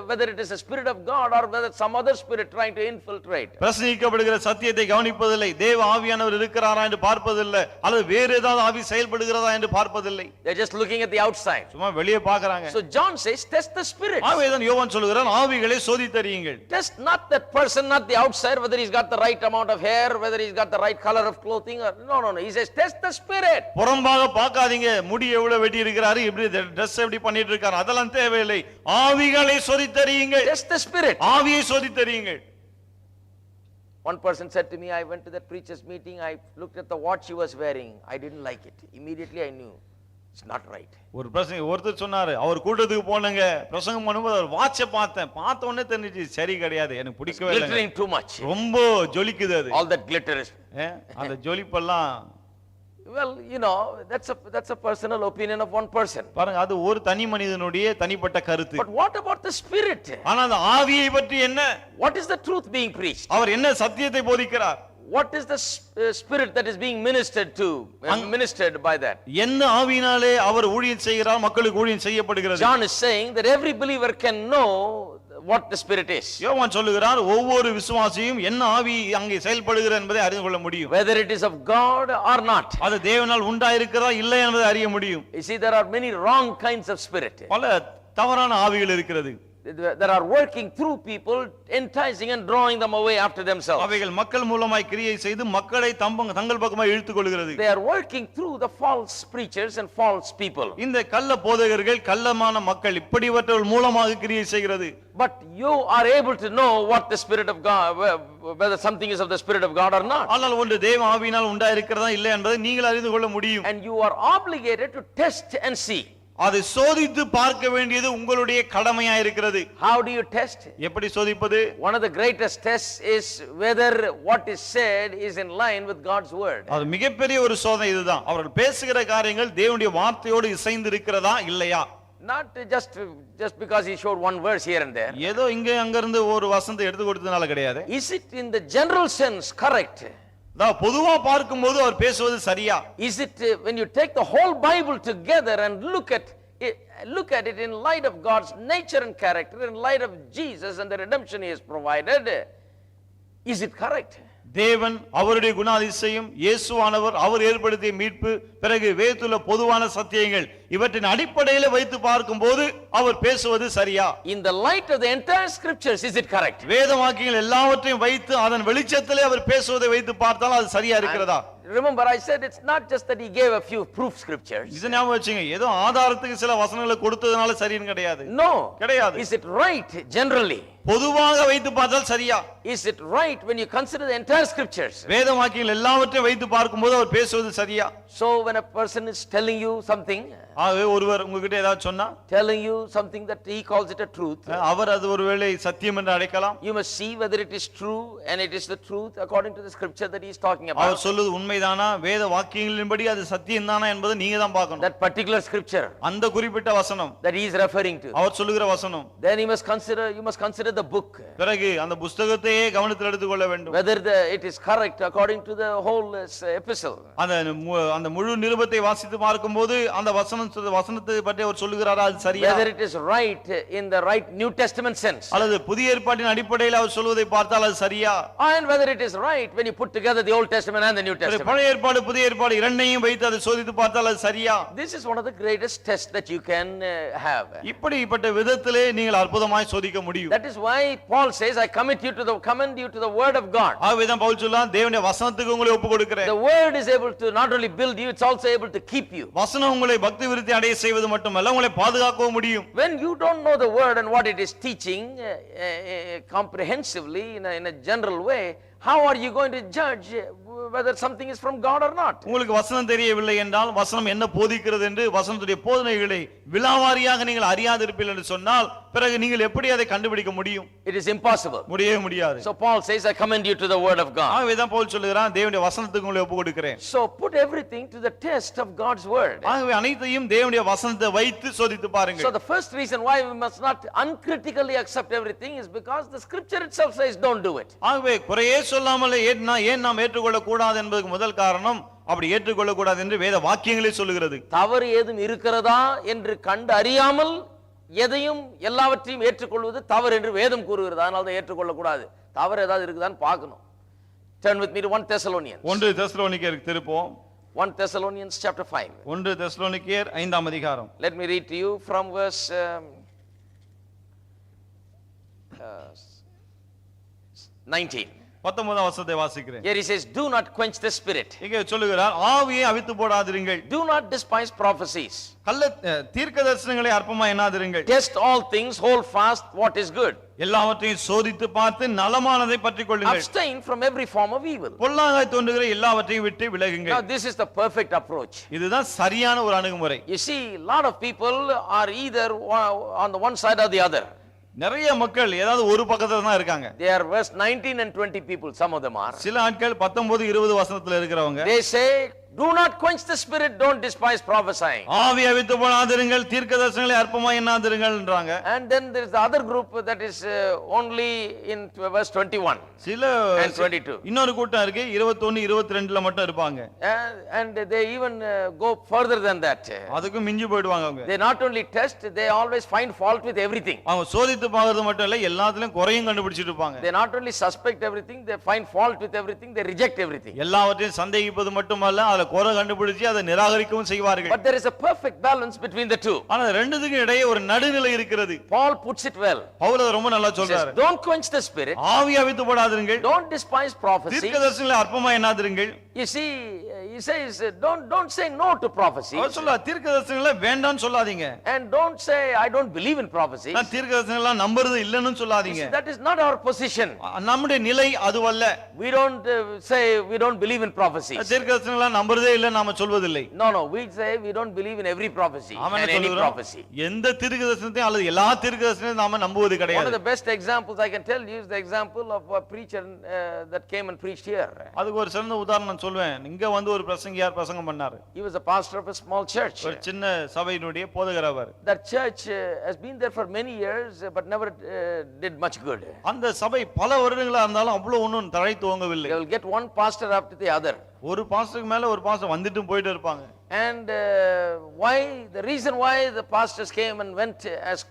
whether it is a spirit of God or whether some other spirit trying to infiltrate. பிரசங்கிக்கப்படுகிற சத்தியத்தை கவனிப்பதில்லை. தேவ ஆவியானவர் இருக்கிறாரா என்று பார்ப்பதில்லை, அல்லது வேற ஏதாவது ஆவி செயல்படுகிறதா என்று பார்ப்பதில்லை. They are just looking at the outside. சும்மா வெளியே பார்க்கறாங்க. So John says test the spirit. ஆவிதான் யோவான் சொல்கிறான் ஆவிகளை சோதித்தறியுங்கள். Test not that person, not the outside, whether he's got the right amount of hair, whether he's got the right color of clothing or no. He says test the spirit. புறம்பாக பார்க்காதீங்க, முடி எவ்வளவு வெட்டி இருக்கிறாரு, இப்படி Dress எப்படி பண்ணிட்டு இருக்காரு, அதெல்லாம் தேவையில்லை. ஆவிகளை சோதித்தறியுங்கள். Test the spirit. ஆவியை சோதித்தறியுங்கள். One person said to me, I went to that preacher's meeting, I looked at the watch he was wearing, I didn't like it. Immediately I knew It's not right. ஒரு ஒருத்தர் சொன்னாரு, அவர் கூட்டத்துக்கு போனங்க, பிரசங்கம் பண்ணும்போது அவர் வாட்சை பார்த்த உடனே தெரிஞ்சிச்சு சரி கிடையாது, எனக்கு பிடிக்கவே இல்லை, Glittering too much. ரொம்ப ஜொலிக்குது அது. All that glitter is. அந்த ஜொலிப்பெல்லாம், Well, that's a personal opinion of one person. பாருங்க, அது ஒரு தனி மனிதனுடைய தனிப்பட்ட கருத்து. But what about the spirit? ஆனா அந்த ஆவியை பற்றி என்ன? What is the truth being preached? அவர் என்ன சத்தியத்தை போதிக்கிறார்? What is the spirit that is being ministered to, ministered by that? என்ன ஆவியினாலே அவர் ஊழியம் செய்கிறார், மக்களுக்கு ஊழியம் செய்யப்படுகிறது? John is saying that every believer can know what the spirit is. யோவான் சொல்லுகிறார், ஒவ்வொரு விசுவாசியும் என்ன ஆவி அங்கே செயல்படுகிறது என்பதை அறிந்து கொள்ள முடியும். Whether it is of God or not. அது தேவனால் உண்டாயிருக்கிறதா இல்லை என்பதை அறிய முடியும். You see, there are many wrong kinds of spirit. பல தவறான ஆவிகள் இருக்கிறது. That are working through people, enticing and drawing them away after themselves. அவைகள் மக்கள் மூலமாய் கிரியை செய்து மக்களை தங்கள் பக்கமாக இழுத்துக் கொள்கிறது. They are working through the false preachers and false people. இந்த கள்ள போதகர்கள், கள்ளமான மக்கள், இப்படிவற்றவர்கள் மூலமாக கிரியை செய்கிறது. But you are able to know what the spirit of God, whether something is of the spirit of God or not. ஆனால் ஒன்று தேவ ஆவியினால் உண்டாயிருக்கிறதா இல்லை என்பதை நீங்கள் அறிந்து கொள்ள முடியும். And you are obligated to test and see. அதை சோதித்து பார்க்க வேண்டியது உங்களுடைய கடமையா இருக்கிறது. How do you test? எப்படி சோதிப்பது? One of the greatest tests is whether what is said is in line with God's word. அது மிகப்பெரிய ஒரு சோதனை இதுதான். அவர்கள் பேசுகிற காரியங்கள் தேவனுடைய வார்த்தையோடு இசைந்து இருக்கிறதா இல்லையா? Not just because he showed one verse here and there. ஏதோ இங்க அங்க இருந்து ஒரு வசனத்தை எடுத்து கொடுத்ததனால கிடையாது. Is it in the general sense correct? பொதுவா பார்க்கும்போது அவர் பேசுவது சரியா? Is it when you take the whole Bible together and look at it in light of God's nature and character, in light of Jesus and the redemption he has provided, is it correct? தேவன், அவருடைய குணாதிசயம், இயேசுவானவர், அவர் ஏற்படுத்திய மீட்பு, பிறகு வேதத்துல பொதுவான சத்தியங்கள், இவற்றின் அடிப்படையில் வைத்து பார்க்கும்போது அவர் பேசுவது சரியா? In the light of the entire scriptures, is it correct? வேத வாக்கியங்கள் எல்லாவற்றையும் வைத்து அதன் வெளிச்சத்திலே அவர் பேசுவதை வைத்து பார்த்தால் அது சரியா இருக்கிறதா? Remember, I said it's not just that he gave a few proof scriptures. இது ஞாபகம் வச்சுங்க, ஏதோ ஆதாரத்துக்கு சில வசனங்களை கொடுத்ததனால சரின்னு கிடையாது. No, கிடையாது. Is it right generally? பொதுவாக வைத்து பார்த்தால் சரியா? Is it right when you consider the entire scriptures? வேத வாக்கியங்கள் எல்லாவற்றையும் வைத்து பார்க்கும்போது அவர் பேசுவது சரியா? So when a person is telling you something, ஆகவே ஒருவர் உங்ககிட்ட ஏதாவது சொன்னா, telling you something that he calls it a truth, அவர் அது ஒருவேளை சத்தியம் என்று அழைக்கலாம். You must see whether it is true and it is the truth according to the scripture that he is talking about. அவர் சொல்லுது உண்மைதானா, வேத வாக்கியங்களின்படி அது சத்தியம்தானா என்பதை நீங்க தான் பார்க்கணும். That particular scripture, அந்த குறிப்பிட்ட வசனம் that he is referring to, அவர் சொல்லுகிற வசனம். Then you must consider the book. பிறகு அந்த புத்தகத்தையே கவனத்தில் எடுத்துக்கொள்ள வேண்டும். Whether it is correct according to the whole epistle. அந்த முழு நிருபத்தை வாசித்து பார்க்கும்போது அந்த வசனத்தை பற்றி அவர் சொல்லுகிறாரா, அது சரியா? Whether it is right in the right New Testament sense. அல்லது புதிய ஏற்பாட்டின் அடிப்படையில் அவர் சொல்வதை பார்த்தால் அது சரியா? And whether it is right when you put together the Old Testament and the New Testament. பழைய ஏற்பாடு புதிய ஏற்பாடு இரண்டையும் வைத்து அதை சோதித்து பார்த்தால் அது சரியா? This is one of the greatest tests that you can have. இப்படிப்பட்ட விதத்திலே நீங்கள் அற்புதமாய் சோதிக்க முடியும். That is why Paul says, I commend you to the word of God. ஆகவேதான் பவுல் சொல்றான், தேவனுடைய வசனத்துக்கு உங்களை ஒப்புக் கொடுக்கிறேன். The word is able to not only build you, it's also able to keep you. வசனம் உங்களை பக்தி விருத்தி அடைய செய்வது மட்டுமல்ல, உங்களை பாதுகாக்கவும் முடியும். When you don't know the word and what it is teaching comprehensively in a general way, how are you going to judge whether something is from God or not? உங்களுக்கு வசனம் தெரியவில்லை என்றால் வசனம் என்ன போதிக்கிறது என்று வசனத்துடைய போதனைகளை விலாவாரியாக நீங்கள் அறியாதிருப்பீர்கள் என்று சொன்னால் பிறகு நீங்கள் எப்படி அதை கண்டுபிடிக்க முடியும்? It is impossible. முடியவே முடியாது. So Paul says, I commend you to the word of God. ஆகவேதான் பவுல் சொல்லுகிறான், தேவனுடைய வசனத்துக்கு உங்களை ஒப்புக் கொடுக்கிறேன். So put everything to the test of God's word. ஆகவே அனைத்தையும் தேவனுடைய வசனத்தை வைத்து சோதித்து பாருங்கள். So the first reason why we must not uncritically accept everything is because the scripture itself says don't do it. ஆகவே குறையே சொல்லாமலே ஏன் நாம் ஏற்றுக்கொள்ள கூடாது என்பதற்கு முதல் காரணம், அப்படி ஏற்றுக்கொள்ள கூடாது என்று வேத வாக்கியங்களே சொல்லுகிறது. தவறு ஏதும் இருக்கிறதா என்று கண்டு அறியாமல் எதையும் எல்லாவற்றையும் ஏற்றுக்கொள்வது தவறு என்று வேதம் கூறுகிறது. அதனால தான் ஏற்றுக்கொள்ள கூடாது. தவறு ஏதாவது இருக்குதான்னு பார்க்கணும். Turn with me to 1 Thessalonians. 1 தெசலோனிக்கேயருக்கு திருப்போம். 1 Thessalonians chapter 5. 1 தெசலோனிக்கேயர் 5ஆம் அதிகாரம். Let me read to you from verse 19. 19ஆம் வசனத்தை வாசிக்கிறேன். Here he says, do not quench the spirit. இங்கே சொல்லுகிறார், ஆவியை அவித்து போடாதிருங்கள். Do not despise prophecies. தீர்க்கதரிசனங்களை அற்பமாய் எண்ணாதிருங்கள். Test all things, hold fast what is good. எல்லாவற்றையும் சோதித்து பார்த்து நலமானதை பற்றிக் கொள்ளுங்கள். Abstain from every form of evil. பொல்லாங்காய் தோன்றுகிற எல்லாவற்றையும் விட்டு விலகுங்கள். Now this is the perfect approach. இதுதான் சரியான ஒரு அணுகுமுறை. You see, a lot of people are either on the one side or the other. நிறைய மக்கள் ஏதாவது ஒரு பக்கத்துல தான் இருக்காங்க. They are verse 19 and 20 people, some of them are. சில ஆட்கள் 19 20 வசனத்துல இருக்கிறவங்க. They say, do not quench the spirit, don't despise prophesying. ஆவியை அவித்து போடாதிருங்கள், தீர்க்கதரிசனங்களை அற்பமாய் எண்ணாதிருங்கள்ன்றாங்க. And then there is the other group that is only in verse 21 சில and 22. இன்னொரு கூட்டம் இருக்கு 21 22ல மட்டும் இருப்பாங்க. And they even go further than that. அதுக்கு மிஞ்சி போய்டுவாங்க அவங்க. They not only test, they always find fault with everything. அவங்க சோதித்து பார்க்கிறது மட்டும் இல்ல, எல்லாத்துலயும் குறையும் கண்டுபிடிச்சிட்டு இருப்பாங்க. They not only suspect everything, they find fault with everything, they reject everything. எல்லாவற்றையும் சந்தேகிப்பது மட்டுமல்ல, அத குறை கண்டுபிடிச்சு அதை நிராகரிக்கவும் செய்வார்கள். But there is a perfect balance between the two. ஆனா ரெண்டுத்துக்கும் இடையே ஒரு நடுநிலை இருக்கிறது. Paul puts it well. Pavul அதை ரொம்ப நல்லா சொல்றாரு. Don't quench the spirit. ஆவியை அவித்து போடாதிருங்கள். Don't despise prophecy. தீர்க்கதரிசனங்களை அற்பமாய் எண்ணாதிருங்கள். You see, he says, don't say no to prophecy. அவர் சொல்றார், தீர்க்கதரிசனங்களை வேண்டாம்னு சொல்லாதீங்க. And don't say I don't believe in prophecy. நான் தீர்க்கதரிசனங்களை நம்புறது இல்லன்னு சொல்லாதீங்க. That is not our position. நம்முடைய நிலை அதுவல்ல. We don't say we don't believe in prophecy. தீர்க்கதரிசனங்களை நம்புறதே இல்ல நாம சொல்வதில்லை. No, we say we don't believe in every prophecy and any prophecy. எந்த தீர்க்கதரிசனத்தையும் அல்லது எல்லா தீர்க்கதரிசனத்தையும் நாம நம்புவது கிடையாது. One of the best examples I can tell you is the example of a preacher that came and preached here. அதுக்கு ஒரு சிறந்த உதாரணம் சொல்வேன். இங்க வந்து ஒரு பிரசங்கியார் பிரசங்கம் பண்ணாரு. He was a pastor of a small church. ஒரு சின்ன சபையினுடைய போதகர் அவர். That church has been there for many years but never did much good. அந்த சபை பல வருடங்களா இருந்தாலும் அவ்வளவு ஒண்ணும் தழைத்து ஓங்கவில்லை. They will get one pastor after the other. ஒரு பாஸ்டருக்கு மேல ஒரு பாஸ்டர் வந்துட்டும் போயிட்டு இருப்பாங்க. And the reason why the pastors came and went as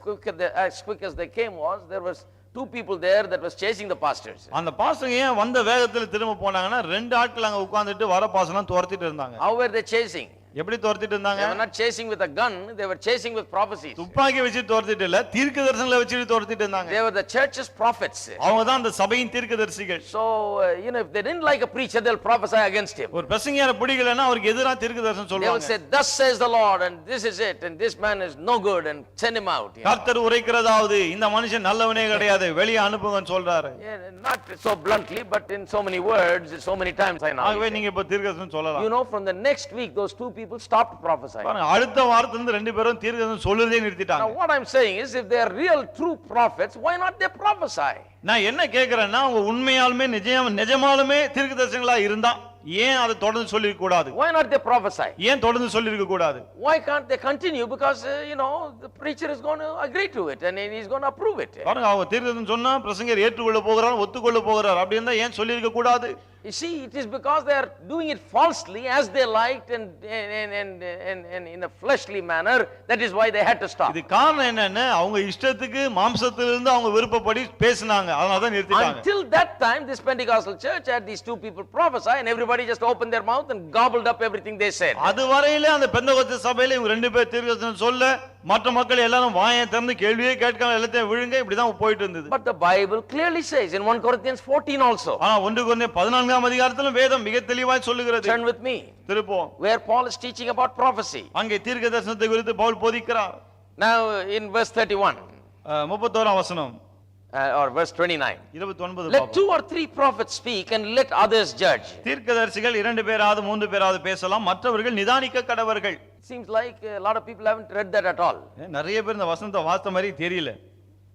quick as they came was there was two people there that was chasing the pastors. அந்த pastor ஏன் வந்த வேகத்துல திரும்ப போனாங்கன்னா ரெண்டு ஆட்கள் அங்க உட்கார்ந்துட்டு வர பாஸ்டர்லாம் துரத்திட்டு இருந்தாங்க. How were they chasing? எப்படி துரத்திட்டு இருந்தாங்க? They were not chasing with a gun, they were chasing with prophecies. துப்பாக்கி வச்சு துரத்திட்டு இல்ல, தீர்க்கதரிசனங்களை வச்சு துரத்திட்டு இருந்தாங்க. They were the church's prophets. அவங்க தான் அந்த சபையின் தீர்க்கதரிசிகள். So if they didn't like a preacher, they'll prophesy against him. ஒரு பிரசங்கியாரை பிடிக்கலன்னா அவருக்கு எதிரா தீர்க்கதரிசனம் சொல்வாங்க. They will say, thus says the Lord, and this is it, and this man is no good, and send him out. கர்த்தர் உரைக்கிறதாவது, இந்த மனுஷன் நல்லவனே கிடையாது, வெளியே அனுப்புங்கன்னு சொல்றாரு. Not so bluntly, but in so many words, so many times I know. ஆகவே நீங்க இப்ப தீர்க்கதரிசனம் சொல்லலாம். From the next week those two people stopped prophesying. அடுத்த வாரத்துல இருந்து ரெண்டு பேரும் தீர்க்கதரிசனம் சொல்றதே நிறுத்திட்டாங்க. Now what I'm saying is, if they are real true prophets, why not they prophesy? நான் என்ன கேக்குறேன்னா, அவங்க உண்மையாலுமே நிஜமாலுமே தீர்க்கதரிசனங்களா இருந்தா ஏன் அதை தொடர்ந்து சொல்லிருக்க கூடாது? Why not they prophesy? ஏன் தொடர்ந்து சொல்லிருக்க கூடாது? Why can't they continue? Because the preacher is going to agree to it and he is going to approve it. பாருங்க, அவங்க தீர்க்கதரிசனம் சொன்னா பிரசங்கர் ஏற்றுக்கொள்ள போகிறார், ஒத்துக்கொள்ள போகிறார். அப்படி இருந்தா ஏன் சொல்லிருக்க கூடாது? You see, it is because they are doing it falsely as they liked and in a fleshly manner. That is why they had to stop. இது காரணம் என்னன்னா, அவங்க இஷ்டத்துக்கு மாம்சத்திலிருந்து அவங்க விருப்பப்படி பேசினாங்க, அதனால தான் நிறுத்திட்டாங்க. Until that time, this Pentecostal church had these two people prophesy and everybody just opened their mouth and gobbled up everything they said. அது வரையிலே அந்த பெந்தெகோஸ்தே சபையில இவங்க ரெண்டு பேர் தீர்க்கதரிசனம் சொல்ல, மற்ற மக்கள் எல்லாரும் வாயை திறந்து கேள்வியே கேட்காம எல்லாத்தையும் விழுங்க, இப்படி தான் போயிட்டு இருந்தது. But the Bible clearly says in 1 Corinthians 14 also. ஆனா 1 கொரிந்தியர் 14ஆம் அதிகாரத்திலும் வேதம் மிக தெளிவாய் சொல்லுகிறது. Turn with me. திருப்போம். Where Paul is teaching about prophecy. அங்கே தீர்க்கதரிசனத்தை குறித்து பவுல் போதிக்கிறார். Now in verse 31. 31ஆம் வசனம். Or verse 29. 29. Let 2 or 3 prophets speak and let others judge. தீர்க்கதரிசிகள் 2 பேராவது 3 பேராவது பேசலாம், மற்றவர்கள் நிதானிக்க கடவர்கள். Seems like a lot of people haven't read that at all. நிறைய பேர் இந்த வசனத்தை வாசித்த மாதிரி தெரியல.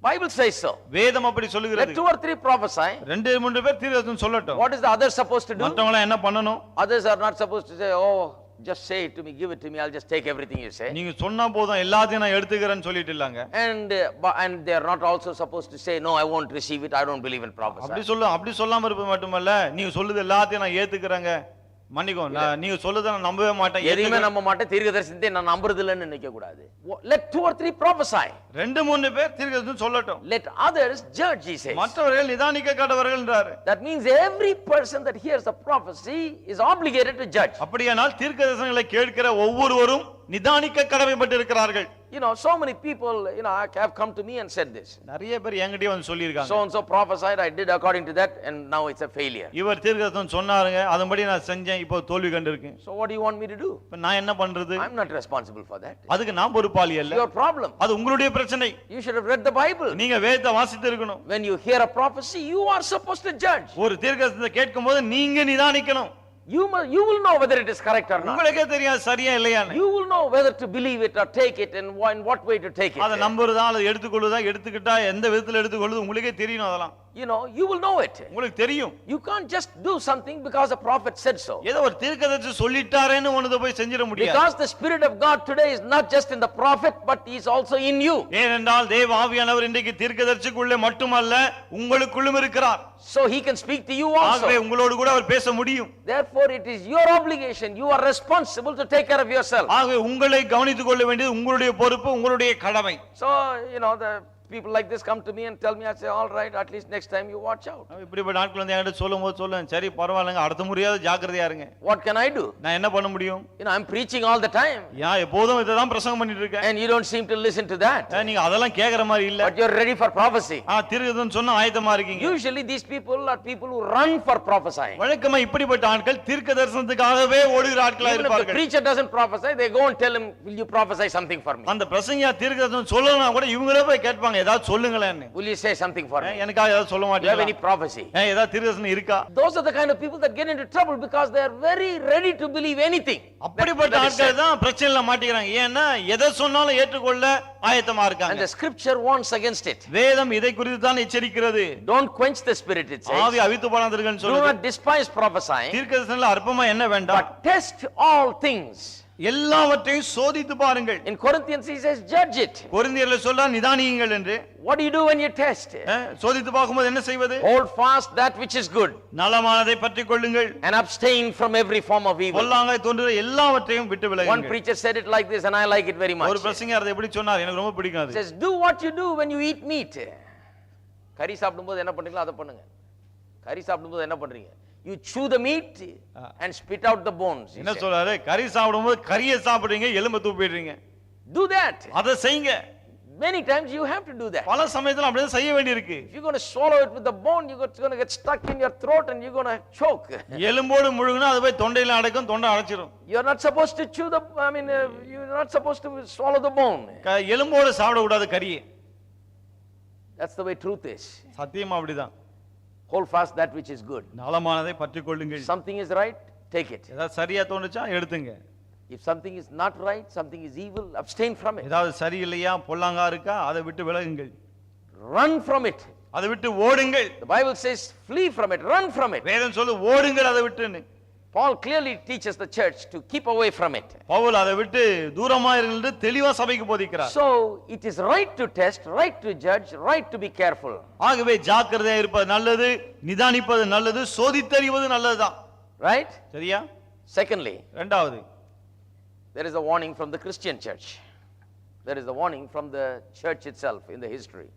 Bible says so. வேதம் அப்படி சொல்லுகிறது. Let 2 or 3 prophesy. 2-3 பேர் தீர்க்கதரிசனம் சொல்லட்டும். What is the others supposed to do? மற்றவங்க என்ன பண்ணணும்? Others are not supposed to say, oh, just say it to me, give it to me, I'll just take everything you say. நீங்க சொன்னா போதும், எல்லாத்தையும் நான் எடுத்துக்கறேன்னு சொல்லிட்டு இல்லங்க. And they are not also supposed to say, no, I won't receive it, I don't believe in prophecy. அப்படி சொல்லாம இருப்பது மட்டுமல்ல, நீங்க சொல்லுது எல்லாத்தையும் நான் ஏத்துக்கறேங்க, மன்னிக்கோ, நீங்க சொல்லுத நான் நம்பவே மாட்டேன், எதையுமே நம்ப மாட்டேன், தீர்க்கதரிசனத்தை நான் நம்புறது இல்லன்னு நினைக்க கூடாது. Let 2 or 3 prophesy. 2-3 பேர் தீர்க்கதரிசனம் சொல்லட்டும். Let others judge, he says. மற்றவர்கள் நிதானிக்க கடவர்கள் என்றார். That means every person that hears a prophecy is obligated to judge. அப்படியானால் தீர்க்கதரிசனங்களை கேட்கிற ஒவ்வொருவரும் நிதானிக்க கடமைப்பட்டிருக்கிறார்கள். You know, so many people, you know, have come to me and said this. நிறைய பேர் என்கிட்டயே வந்து சொல்லியிருக்காங்க. So and so prophesied, I did according to that, and now it's a failure. இவர் தீர்க்கதரிசனம் சொன்னாருங்க, அதன்படி நான் செஞ்சேன், இப்போ தோல்வி கண்டிருக்கேன். So what do you want me to do? இப்ப நான் என்ன பண்றது? I'm not responsible for that. அதுக்கு நான் பொறுப்பாளி அல்ல. Your problem. அது உங்களுடைய பிரச்சனை. You should have read the Bible. நீங்க வேதத்தை வாசித்து இருக்கணும். When you hear a prophecy, you are supposed to judge. ஒரு தீர்க்கதரிசனத்தை கேட்கும்போது நீங்க நிதானிக்கணும். You will know whether it is correct or not. உங்களுக்கே தெரியாது சரியா இல்லையான்னு. You will know whether to believe it or take it, and in what way to take it. அத நம்புறதா அல்லது எடுத்துக்கொள்ளுதா, எடுத்துக்கிட்டா எந்த விதத்துல எடுத்துக்கொள்ளுது உங்களுக்கே தெரியணும். அதெல்லாம் You know, you will know it. உங்களுக்கு தெரியும். You can't just do something because a prophet said so. ஏதோ ஒரு தீர்க்கதரிசி சொல்லிட்டாரேன்னு ஒன்னத போய் செஞ்சிர முடியாது. Because the Spirit of God today is not just in the prophet, but he is also in you. ஏனென்றால் தேவ ஆவியானவர் இன்றைக்கு தீர்க்கதரிசிக்குள்ளே மட்டுமல்ல உங்களுக்குள்ளும் இருக்கிறார். So he can speak to you also. ஆகவே உங்களோடு கூட அவர் பேச முடியும். Therefore it is your obligation, you are responsible to take care of yourself. ஆகவே உங்களை கவனித்துக் கொள்ள வேண்டியது உங்களுடைய பொறுப்பு, உங்களுடைய கடமை. So you know, the people like this come to me and tell me, I say, all right, at least next time you watch out. இப்படிப்பட்ட நாட்கள் வந்து என்கிட்ட சொல்லும்போது சொல்லுவேன், சரி பரவாயில்லைங்க, அடுத்த முறையாவது ஜாக்கிரதையா இருங்க. What can I do? நான் என்ன பண்ண முடியும்? You know, I'm preaching all the time. எப்போதும் இத தான் பிரசங்கம் பண்ணிட்டு இருக்கேன். And you don't seem to listen to that. நீங்க அதெல்லாம் கேக்குற மாதிரி இல்ல. But you're ready for prophecy. தீர்க்கதரிசனம் சொன்னா ஆயத்தமா இருக்கீங்க. Usually these people are people who run for prophesying. வழக்கமா இப்படிப்பட்ட ஆட்கள் தீர்க்கதரிசனத்துக்காகவே ஓடுகிற ஆட்களா இருப்பார்கள். If the preacher doesn't prophesy, they go and tell him, will you prophesy something for me? அந்த பிரசங்கியா தீர்க்கதரிசனம் சொல்லணும்னா கூட இவங்களே போய் கேட்பாங்க, ஏதாவது சொல்லுங்களேன். Will you say something for me? எனக்காக ஏதாவது சொல்ல Do you have மாட்டீங்களா? any prophecy? ஏதாவது தீர்க்கதரிசனம் இருக்கா? Those are the kind of people that get into trouble because they are very ready to believe anything. அப்படிப்பட்ட ஆட்கள் தான் பிரச்சனையில மாட்டிக்கிறாங்க. ஏன்னா எதை சொன்னாலும் ஏற்றுக்கொள்ள ஆயத்தமா And இருக்காங்க. the scripture warns against it. வேதம் இதை குறித்து தான் எச்சரிக்கிறது. Don't quench the spirit, it says. ஆவி அவித்து போடாதீர்கள்னு Do சொல்லுது. not despise prophesying, தீர்க்கதரிசனத்துல அற்பமா என்ன வேண்டாம், but test all things. எல்லாவற்றையும் சோதித்து பாருங்கள். In Corinthians he says, judge it. கொரிந்தியர்ல சொல்றா நிதானியுங்கள் என்று. What do you do when you test? சோதித்து பார்க்கும்போது என்ன செய்வது? Hold fast that which is good, நலமானதை பற்றிக் கொள்ளுங்கள், and abstain from every form of evil. பொல்லாங்காய் தோன்றுகிற எல்லாவற்றையும் விட்டு One விலகுங்கள். preacher said it like this, and I like it very much. ஒரு பிரசங்கியார் அதை எப்படி சொன்னார், எனக்கு ரொம்ப பிடிக்கும் He அது. says, do what you do when you eat meat. கறி சாப்பிடும்போது என்ன பண்றீங்களோ அதை பண்ணுங்க. கறி சாப்பிடும்போது என்ன பண்றீங்க? You chew the meat and spit out the bones. என்ன சொல்றாரு, கறி சாப்பிடும்போது கறியை சாப்பிடுறீங்க, எலும்பை தூப்பிடுறீங்க. Do that. அதை செய்யுங்க. Many times you have to do that. பல சமயத்துல அப்படியே செய்ய வேண்டியிருக்கு. If you're going to swallow it with the bone, you're going to get stuck in your throat and you're going to choke. எலும்போடு முழுகுனா அது போய் தொண்டையில அடைக்கும், தொண்டை அடைச்சிரும். You're not supposed to chew the, you're not supposed to swallow the bone. எலும்போடு சாப்பிட கூடாது கறியை. That's the way truth is. சத்தியமா அப்படிதான். Hold fast that which is good. நலமானதை பற்றிக் கொள்ளுங்கள். Something is right, take it. ஏதாவது சரியா தோணுச்சா எடுத்துங்க. If something is not right, something is evil, abstain from it. ஏதாவது சரியில்லையா, பொல்லாங்கா இருக்கா, அதை விட்டு விலகுங்கள். Run from it. அதை விட்டு ஓடுங்கள். The Bible says flee from it, run from it. வேதம் சொல்லு ஓடுங்கள் அதை விட்டுன்னு. Paul clearly teaches the church to keep away from it. Pavul அதை விட்டு தூரமா இருங்கள் என்று தெளிவா சபைக்கு போதிக்கிறார். So it is right to test, right to judge, right to be careful. ஆகவே ஜாக்கிரதையா இருப்பது நல்லது, நிதானிப்பது நல்லது, சோதித்தறிவது நல்லதுதான். Right? சரியா? Secondly, இரண்டாவது, there is a warning from the Christian church. There is a warning from the church itself in the history.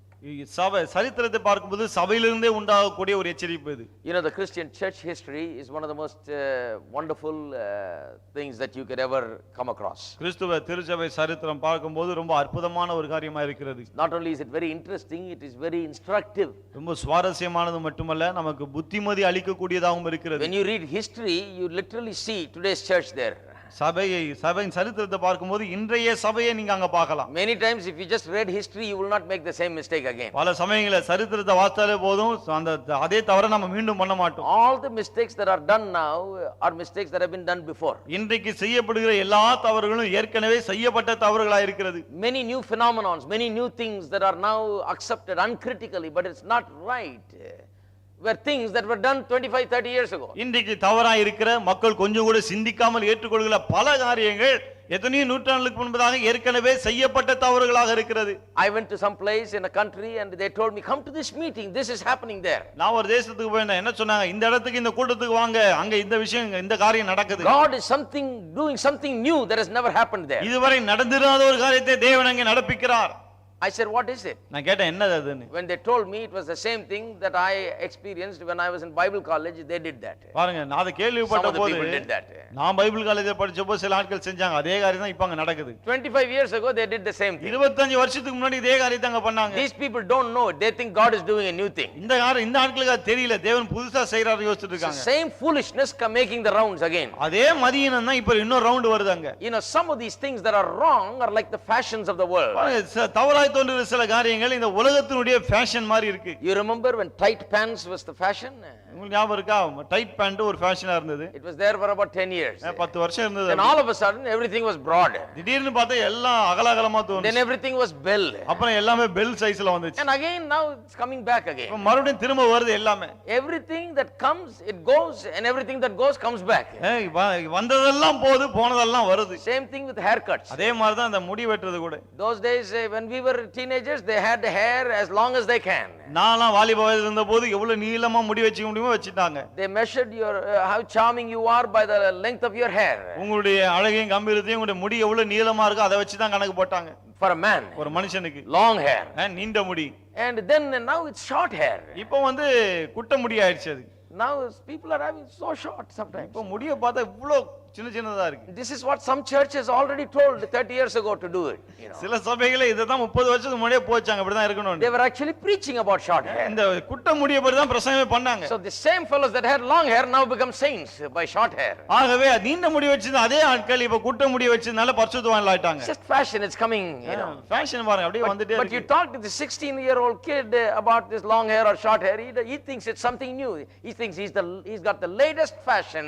சபை சரித்திரத்தை பார்க்கும்போது சபையிலிருந்தே உண்டாகக்கூடிய ஒரு எச்சரிப்பு இது. You know, the Christian church history is one of the most wonderful things that you could ever come across. கிறிஸ்துவ திருச்சபை சரித்திரம் பார்க்கும்போது ரொம்ப அற்புதமான ஒரு காரியமா இருக்கிறது. Not only is it very interesting, it is very instructive. ரொம்ப சுவாரஸ்யமானது மட்டுமல்ல, நமக்கு புத்திமதி அளிக்கக்கூடியதாகவும் இருக்கிறது. When you read history, you literally see today's church there. சபையின் சரித்திரத்தை பார்க்கும்போது இன்றைய சபையை நீங்க அங்க பார்க்கலாம். Many times if you just read history, you will not make the same mistake again. பல சமயங்களில் சரித்திரத்தை வாசித்தாலே போதும், அந்த அதே தவறை நம்ம மீண்டும் பண்ண மாட்டோம். All the mistakes that are done now are mistakes that have been done before. இன்றைக்கு செய்யப்படுகிற எல்லா தவறுகளும் ஏற்கனவே செய்யப்பட்ட தவறுகளாக இருக்கிறது. Many new phenomenons, many new things that are now accepted uncritically, but it's not right. Were things that were done 25-30 years ago. இன்றைக்கு தவறா இருக்கிற, மக்கள் கொஞ்சம் கூட சிந்திக்காமல் ஏற்றுக்கொள்கிற பல காரியங்கள் எத்தனையோ நூற்றாண்டுகளுக்கு முன்பதாக ஏற்கனவே செய்யப்பட்ட தவறுகளாக இருக்கிறது. I went to some place in a country and they told me, come to this meeting, this is happening there. நான் ஒரு தேசத்துக்கு போயிருந்தேன், என்ன சொன்னாங்க, இந்த இடத்துக்கு இந்த கூட்டத்துக்கு வாங்க, அங்க இந்த விஷயம் இந்த காரியம் நடக்குது. God is doing something new that has never happened there. இதுவரை நடந்திராத ஒரு காரியத்தை தேவன் அங்கே நடப்பிக்கிறார். I said, what is it? நான் கேட்டேன் என்னது அதுன்னு. When they told me it was the same thing that I experienced when I was in Bible college, they did that. பாருங்க நான் அதை Some கேள்விப்பட்ட of the போது people did that. நான் பைபிள் காலேஜ்ல படிச்சப்போ சில ஆட்கள் செஞ்சாங்க அதே காரியம் தான் இப்ப அங்க நடக்குது. 25 years ago, they did the same thing. 25 வருஷத்துக்கு முன்னாடி இதே காரியத்தை அங்க பண்ணாங்க. These people don't know it. They think God is doing a new thing. இந்த ஆட்களுக்கு அது தெரியல தேவன் புதுசா செய்யறாரு யோசிச்சுட்டு It's the இருக்காங்க. same foolishness making the rounds again. அதே மதியினம் தான் இப்ப இன்னொரு ரவுண்ட் வருது அங்க. You know, some of these things that are wrong are like the fashions of the world. தவறாய் தோன்றுற சில காரியங்கள் இந்த உலகத்தினுடைய ஃபேஷன் மாதிரி இருக்கு. You remember when tight pants was the fashion? உங்களுக்கு ஞாபகம் இருக்கா டைட் பேண்ட் ஒரு ஃபேஷனா இருந்தது. It was there for about 10 years. 10 வருஷம் இருந்தது. Then all of a sudden everything was broad. திடீர்னு பார்த்தா எல்லாம் அகலமா தோணுது. Then everything was bell. அப்புறம் எல்லாமே பெல் சைஸ்ல வந்துச்சு. And again now it's coming back again. மறுபடியும் திரும்ப வருது எல்லாமே. Everything that comes it goes and everything that goes comes back. வந்ததெல்லாம் போகுது போனதெல்லாம் வருது. Same thing with haircuts. அதே மாதிரி தான் அந்த முடி வெட்டுறது கூட. Those days when we were teenagers they had the hair as long as they can. நான்லாம் வாலிப வயதுல இருந்தபோது எவ்வளவு நீளமா முடி வச்சுக்க முடியுமோ வச்சிட்டாங்க. They measured your how charming you are by the length of your hair. உங்களுடைய அழகையும் கம்பீரத்தையும் உங்களுடைய முடி எவ்வளவு நீளமா இருக்கோ அதை வச்சு தான் கணக்கு போட்டாங்க. For a man. ஒரு மனுஷனுக்கு long hair. நீண்ட முடி. And then now it's short hair. இப்போ வந்து குட்ட முடி ஆயிடுச்சு அது. Now people are having so short sometimes. இப்போ முடியை பார்த்தா இவ்வளவு சின்னதா இருக்கு. This is what some churches already told 30 years ago to do it, you know. சில சபைகளே இத தான் 30 வருஷத்துக்கு முன்னாடியே போச்சாங்க அப்படி தான் இருக்கணும். They were actually preaching about short hair. இந்த குட்ட முடியை பத்தி தான் பிரசங்கமே பண்ணாங்க. So the same fellows that had long hair now become saints by short hair. ஆகவே நீண்ட முடி வச்சிருந்த அதே ஆட்கள் இப்ப குட்ட முடி வச்சிருந்தால பரிசுத்தவான்கள் ஆயிட்டாங்க. Just fashion it's coming, you know. Fashion பாருங்க அப்படியே வந்துட்டே இருக்கு. But you talk to the 16-year-old kid about this long hair or short hair, he thinks it's something new. He thinks he's got the latest fashion,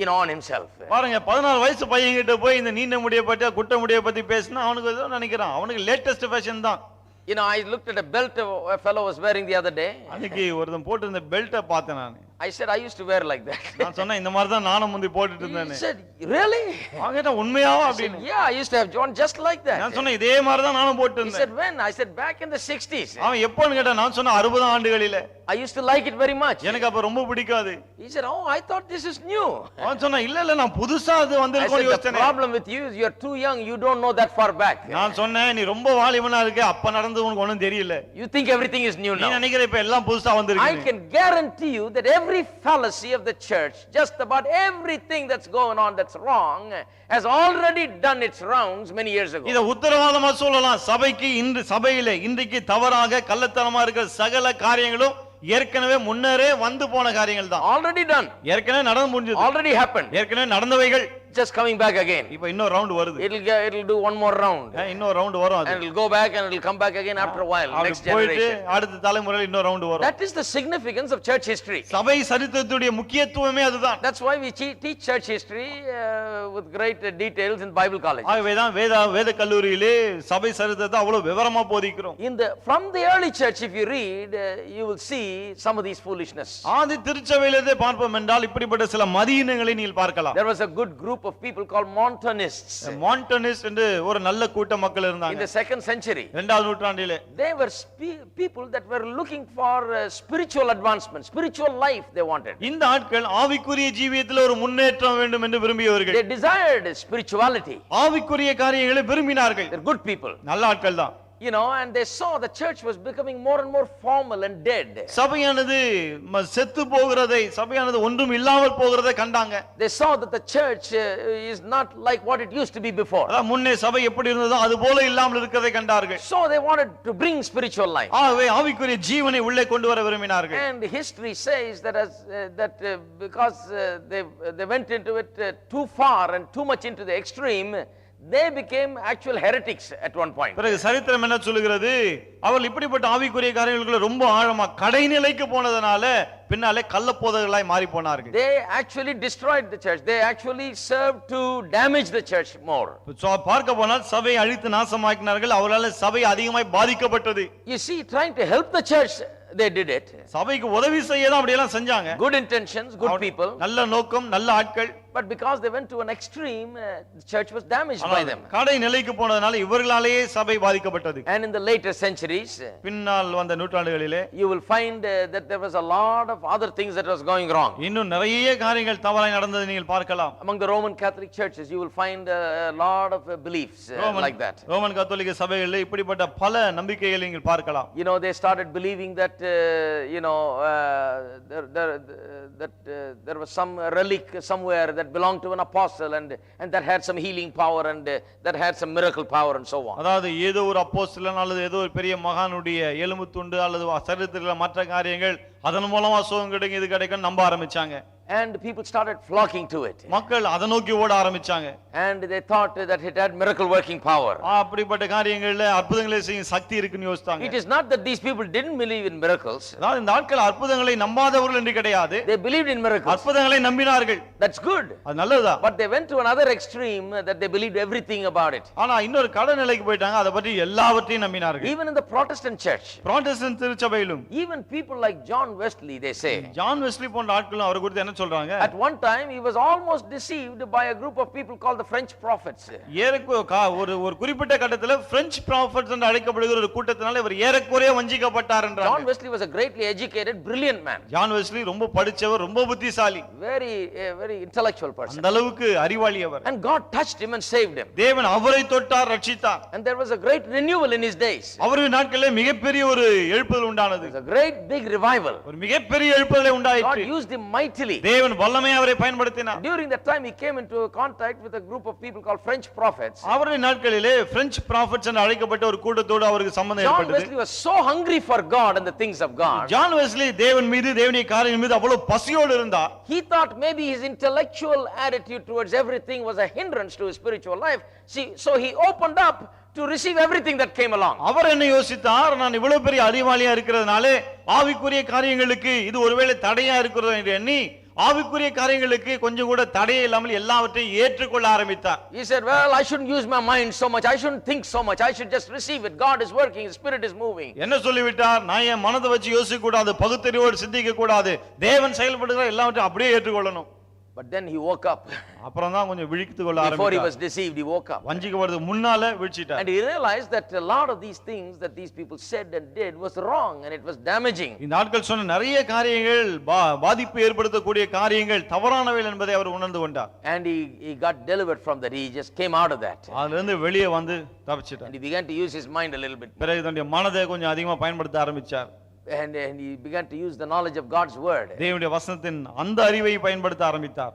you know, on himself. பாருங்க 14 வயசு பையன் கிட்ட போய் இந்த நீண்ட முடியை பத்தி குட்ட முடியை பத்தி பேசினா அவனுக்கு ஏதோ நினைக்கிறான் அவனுக்கு லேட்டஸ்ட் ஃபேஷன் தான். You know, I looked at a belt a fellow was wearing the other day. அன்னைக்கு ஒருத்தன் போட்டிருந்த பெல்ட்ட பார்த்தேன் நான். I said I used to wear like that. நான் சொன்னேன் இந்த மாதிரி தான் நானும் முந்தி போட்டுட்டு இருந்தேன். He said, really? அவங்கிட்ட உண்மையாவா அப்படின்னு. Yeah, I used to have John just like that. நான் சொன்னேன் இதே மாதிரி தான் நானும் போட்டு இருந்தேன். He said when? I said back in the 60s. அவன் எப்போன்னு கேட்டா நான் சொன்ன 60 ஆண்டுகளிலே. I used to like it very much. எனக்கு அப்ப ரொம்ப பிடிக்காது. He said, oh, I thought this is new. அவன் சொன்னா இல்ல நான் புதுசா அது வந்திருக்கோன்னு யோசிச்சேன். The problem with you is you're too young, you don't know that far back. நான் சொன்னேன் நீ ரொம்ப வாலிபனா இருக்க அப்ப நடந்து உனக்கு ஒண்ணும் தெரியல. You think everything is new now. நீ நினைக்கிற இப்ப எல்லாம் புதுசா வந்திருக்கு. I can guarantee you that every fallacy of the church, just about everything that's going on that's wrong, has already done its rounds many years ago. இத உத்தரவாதமா சொல்லலாம். சபைக்கு சபையிலே இன்றைக்கு தவறாக கள்ளத்தனமா இருக்கிற சகல காரியங்களும் ஏற்கனவே முன்னரே வந்து போன காரியங்கள் தான். Already done. ஏற்கனவே நடந்து முடிஞ்சது. Already happened. ஏற்கனவே நடந்தவைகள் just coming back again. இப்போ இன்னொரு ரவுண்ட் வருது. It'll do one more round. இன்னொரு ரவுண்ட் வரும் அது. And it'll go back and it'll come back again after a while. Next generation. அடுத்த தலைமுறையில் இன்னொரு ரவுண்ட் வரும். That is the significance of church history. சபை சரித்திரத்துடைய முக்கியத்துவமே அதுதான். That's why we teach church history with great details in Bible college. ஆகவே தான் வேத கல்லூரியிலே சபை சரித்திரத்தை அவ்வளவு விவரமா போதிக்கிறோம். From the early church if you read you will see some of these foolishness. ஆதி திருச்சபையிலே பார்ப்போம் என்றால் இப்படிப்பட்ட சில மதியினங்களை நீங்கள் பார்க்கலாம். There was a good group of people called Montanists. Montanists என்று ஒரு நல்ல கூட்ட மக்கள் இருந்தாங்க. In the 2nd century. இரண்டாவது நூற்றாண்டிலே. They were people that were looking for spiritual advancement, spiritual life they wanted. இந்த ஆட்கள் ஆவிக்குரிய ஜீவியத்தில் ஒரு முன்னேற்றம் வேண்டும் என்று விரும்பியவர்கள். They desired spirituality. ஆவிக்குரிய காரியங்களை விரும்பினார்கள். They're good people. நல்ல ஆட்கள் தான். You know, and they saw the church was becoming more and more formal and dead. சபையானது செத்து போகிறதை சபையானது ஒன்றும் இல்லாமல் போகிறதை கண்டாங்க. They saw that the church is not like what it used to be before. முன்னே சபை எப்படி இருந்ததோ அது போல இல்லாமல் இருக்கிறதை கண்டார்கள். So they wanted to bring spiritual life. ஆகவே ஆவிக்குரிய ஜீவனை உள்ளே கொண்டு வர விரும்பினார்கள். And history says that because they went into it too far and too much into the extreme, they became actual heretics at one point. பிறகு சரித்திரம் என்ன சொல்லுகிறது? அவர்கள் இப்படிப்பட்ட ஆவிக்குரிய காரியங்களுக்குள்ள ரொம்ப ஆழமா கடைநிலைக்கு போனதனால பின்னாலே கள்ளப்போதகர்களாய் மாறி போனார்கள். They actually destroyed the church. They actually served to damage the church more. பார்க்க போனால் சபையை அழித்து நாசமாக்கினார்கள். அவர்களால் சபை அதிகமாய் பாதிக்கப்பட்டது. You see, trying to help the church, they did it. சபைக்கு உதவி செய்ய தான் அப்படி எல்லாம் செஞ்சாங்க. Good intentions, good people. நல்ல நோக்கம், நல்ல ஆட்கள். But because they went to an extreme, the church was damaged by them. கடை நிலைக்கு போனதனால இவர்களாலேயே சபை பாதிக்கப்பட்டது. And in the later centuries, பின்னால் வந்த நூற்றாண்டுகளிலே you will find that there was a lot of other things that was going wrong. இன்னும் நிறைய காரியங்கள் தவறாய் நடந்ததை நீங்கள் பார்க்கலாம். Among the Roman Catholic churches, you will find a lot of beliefs like that. Roman கத்தோலிக்க சபைகளில் இப்படிப்பட்ட பல நம்பிக்கைகளை நீங்கள் பார்க்கலாம். You know, they started believing that there was some relic somewhere that belonged to an apostle and that had some healing power and that had some miracle power and so on. அதாவது ஏதோ ஒரு அப்போஸ்தலன் அல்லது ஏதோ ஒரு பெரிய மகானுடைய எலும்பு துண்டு அல்லது சரீரத்தில் மற்ற காரியங்கள் அதன் மூலமா சுகம் கிடைக்கும், இது கிடைக்கும் நம்ப ஆரம்பிச்சாங்க. And people started flocking to it. மக்கள் அதை நோக்கி ஓட ஆரம்பிச்சாங்க. And they thought that it had miracle working power. அப்படிப்பட்ட காரியங்கள்ல அற்புதங்களை செய்யும் சக்தி இருக்குன்னு யோசித்தாங்க. It is not that these people didn't believe in miracles. அதாவது இந்த ஆட்கள் அற்புதங்களை நம்பாதவர்கள் என்று கிடையாது. They believed in miracles. அற்புதங்களை நம்பினார்கள். That's good. அது நல்லதுதான். But they went to another extreme that they believed everything about it. ஆனா இன்னொரு கட நிலைக்கு போயிட்டாங்க, அதை பற்றி எல்லாவற்றையும் நம்பினார்கள். Even in the Protestant church. Protestant திருச்சபையிலும் Even people like John Wesley, they say. John Wesley போன்ற ஆட்களும் அவர் குறித்து என்ன சொல்றாங்க? At one time he was almost deceived by a group of people called the French prophets. ஒரு குறிப்பிட்ட கட்டத்துல French prophets என்று அழைக்கப்படுகிற ஒரு கூட்டத்தினால இவர் ஏறக்குறைய வஞ்சிக்கப்பட்டார் என்றாங்க. John Wesley was a greatly educated, brilliant man. John Wesley ரொம்ப படிச்சவர், ரொம்ப புத்திசாலி. Very intellectual person. அந்த அளவுக்கு அறிவாளி அவர். And God touched him and saved him. தேவன் அவரை தொட்டார், ரட்சித்தார். And there was a great renewal in his days. அவருடைய நாட்களிலே மிகப்பெரிய ஒரு எழுப்புதல் உண்டானது. There was a great big revival. ஒரு மிகப்பெரிய எழுப்புதலை உண்டாயிற்று. God used him mightily. தேவன் வல்லமையாக அவரை பயன்படுத்தினார். During that time he came into contact with a group of people called French prophets. அவருடைய நாட்களிலே பிரெஞ்சு ப்ராஃபட்ஸ் என்று அழைக்கப்பட்ட ஒரு கூட்டத்தோடு அவருக்கு சம்பந்தம் ஏற்பட்டது. John Wesley was so hungry for God and the things of God. John Wesley தேவன் மீது, தேவனுடைய காரியங்கள் மீது அவ்வளவு பசியோடு இருந்தார். He thought maybe his intellectual attitude towards everything was a hindrance to his spiritual life. So he opened up to receive everything that came along. அவர் என்ன யோசித்தார்? நான் இவ்வளவு பெரிய அறிவாளியா இருக்கிறதுனாலே ஆவிக்குரிய காரியங்களுக்கு இது ஒருவேளை தடையா இருக்கிறது என்று எண்ணி ஆவிக்குரிய காரியங்களுக்கு கொஞ்சம் கூட தடையே இல்லாமல் எல்லாவற்றையும் ஏற்றுக்கொள்ள ஆரம்பித்தார். He said, well, I shouldn't use my mind so much, I shouldn't think so much, I should just receive it. God is working, His Spirit is moving. என்ன சொல்லிவிட்டார்? நான் என் மனதை வச்சு யோசிக்க கூடாது, பகுத்தறிவோடு சிந்திக்க கூடாது, தேவன் செயல்படுகிற எல்லாவற்றையும் அப்படியே ஏற்றுக்கொள்ளணும். But then he woke up. அப்புறம் தான் கொஞ்சம் விழித்து கொள்ள Before he ஆரம்பித்தார். was deceived, he woke up. வஞ்சிக்கப்படுறதுக்கு முன்னால விழிச்சிட்டார். And he realized that a lot of these things that these people said and did was wrong and it was damaging. இந்த ஆட்கள் சொன்ன நிறைய காரியங்கள் பாதிப்பு ஏற்படுத்தக்கூடிய காரியங்கள் தவறானவை என்பதை அவர் உணர்ந்து கொண்டார். And he got delivered from that. He just came out of that. அதுல இருந்து வெளியே வந்து தப்பிச்சிட்டார். And he began to use his mind a little bit. பிறகு தன்னுடைய மனதை கொஞ்சம் அதிகமா பயன்படுத்த ஆரம்பிச்சார். And he began to use the knowledge of God's word. தேவனுடைய வசனத்தின் அந்த அறிவை பயன்படுத்த ஆரம்பித்தார்.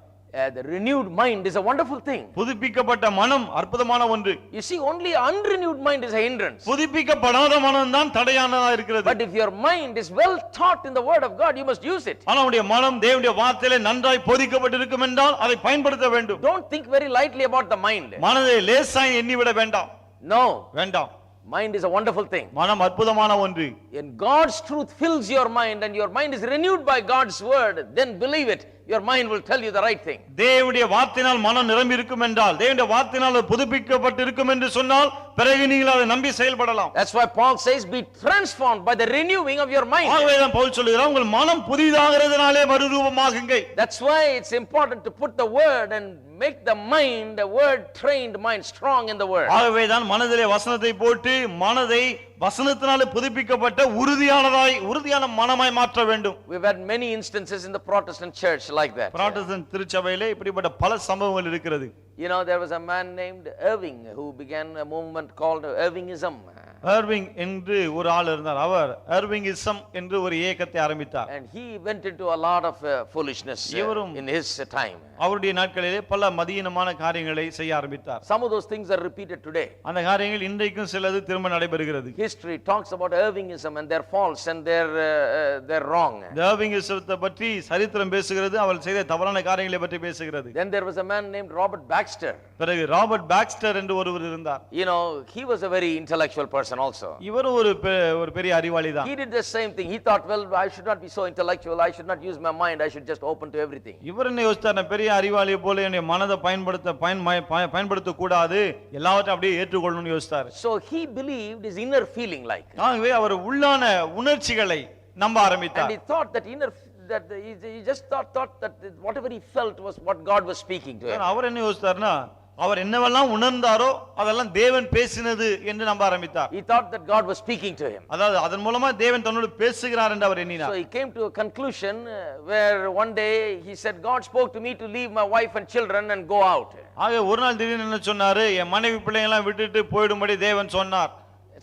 The renewed mind is a wonderful thing. புதுப்பிக்கப்பட்ட மனம் அற்புதமான ஒன்று. You see, only unrenewed mind is a hindrance. புதுப்பிக்கப்படாத மனம் தான் தடையானதா இருக்கிறது. But if your mind is well taught in the word of God, you must use it. ஆனா உடைய மனம் தேவனுடைய வார்த்தையிலே நன்றாய் போதிக்கப்பட்டிருக்கும் என்றால் அதை பயன்படுத்த வேண்டும். Don't think very lightly about the mind. மனதை லேசாய் எண்ணிவிட வேண்டாம். No. வேண்டாம். Mind is a wonderful thing. மனம் அற்புதமான ஒன்று. And God's truth fills your mind and your mind is renewed by God's word, then believe it. Your mind will tell you the right thing. தேவனுடைய வார்த்தையினால் மனம் நிரம்பி இருக்கும் என்றால், தேவனுடைய வார்த்தையினால் புதுப்பிக்கப்பட்டு இருக்கும் என்று சொன்னால் பிறகு நீங்கள் அதை நம்பி செயல்படலாம். That's why Paul says be transformed by the renewing of your mind. ஆகவே தான் பவுல் சொல்கிறார், உங்கள் மனம் புதிதாகிறதுனாலே மறுரூபமாகுங்கள். That's why it's important to put the word and make the mind, a word trained mind, strong in the word. ஆகவே தான் மனதிலே வசனத்தை போட்டு மனதை வசனத்தினாலே புதுப்பிக்கப்பட்ட உறுதியான மனமாய் மாற்ற வேண்டும். We've had many instances in the Protestant church like that. Protestant திருச்சபையிலே இப்படிப்பட்ட பல சம்பவங்கள் இருக்கிறது. You know, there was a man named Irving who began a movement called Irvingism. Erving என்று ஒரு ஆள் இருந்தார். அவர் எர்விங்கிசம் என்று ஒரு இயக்கத்தை ஆரம்பித்தார். And he went into a lot of foolishness in his time. அவருடைய நாட்களிலே பல மதியீனமான காரியங்களை செய்ய ஆரம்பித்தார். Some of those things are repeated today. அந்த காரியங்கள் இன்றைக்கும் சிலது திரும்ப நடைபெறுகிறது. History talks about Irvingism and they're false and they're wrong. எர்விங்கிசத்தை பற்றி சரித்திரம் பேசுகிறது, அவர் செய்த தவறான காரியங்களை பற்றி பேசுகிறது. Then there was a man named Robert Baxter. பிறகு ராபர்ட் பாக்ஸ்டர் என்று ஒருவர் இருந்தார். You know, he was a very intellectual person also. இவர் ஒரு பெரிய அறிவாளி தான். He did the same thing. He thought, well, I should not be so intellectual, I should not use my mind, I should just open to everything. இவர் என்ன யோசித்தார்? பெரிய அறிவாளியை போல என்னுடைய மனதை பயன்படுத்த கூடாது, எல்லாவற்றையும் அப்படியே ஏற்றுக்கொள்ளணும்னு யோசித்தார். So he believed his inner feeling like. ஆகவே அவர் உள்ளான உணர்ச்சிகளை நம்ப ஆரம்பித்தார். And he thought that that he just thought that whatever he felt was what God was speaking to him. அவர் என்ன யோசித்தார்னா அவர் என்னவெல்லாம் உணர்ந்தாரோ அதெல்லாம் தேவன் பேசினது என்று நம்ப ஆரம்பித்தார். He thought that God was speaking to him. அதாவது அதன் மூலமா தேவன் தன்னோடு பேசுகிறார் என்று அவர் எண்ணினார். So he came to a conclusion where one day he said, God spoke to me to leave my wife and children and go out. ஆக ஒரு நாள் திடீர்னு என்ன சொன்னாரு, என் மனைவி பிள்ளைங்க எல்லாம் விட்டுட்டு போய்டும்படி தேவன் சொன்னார்.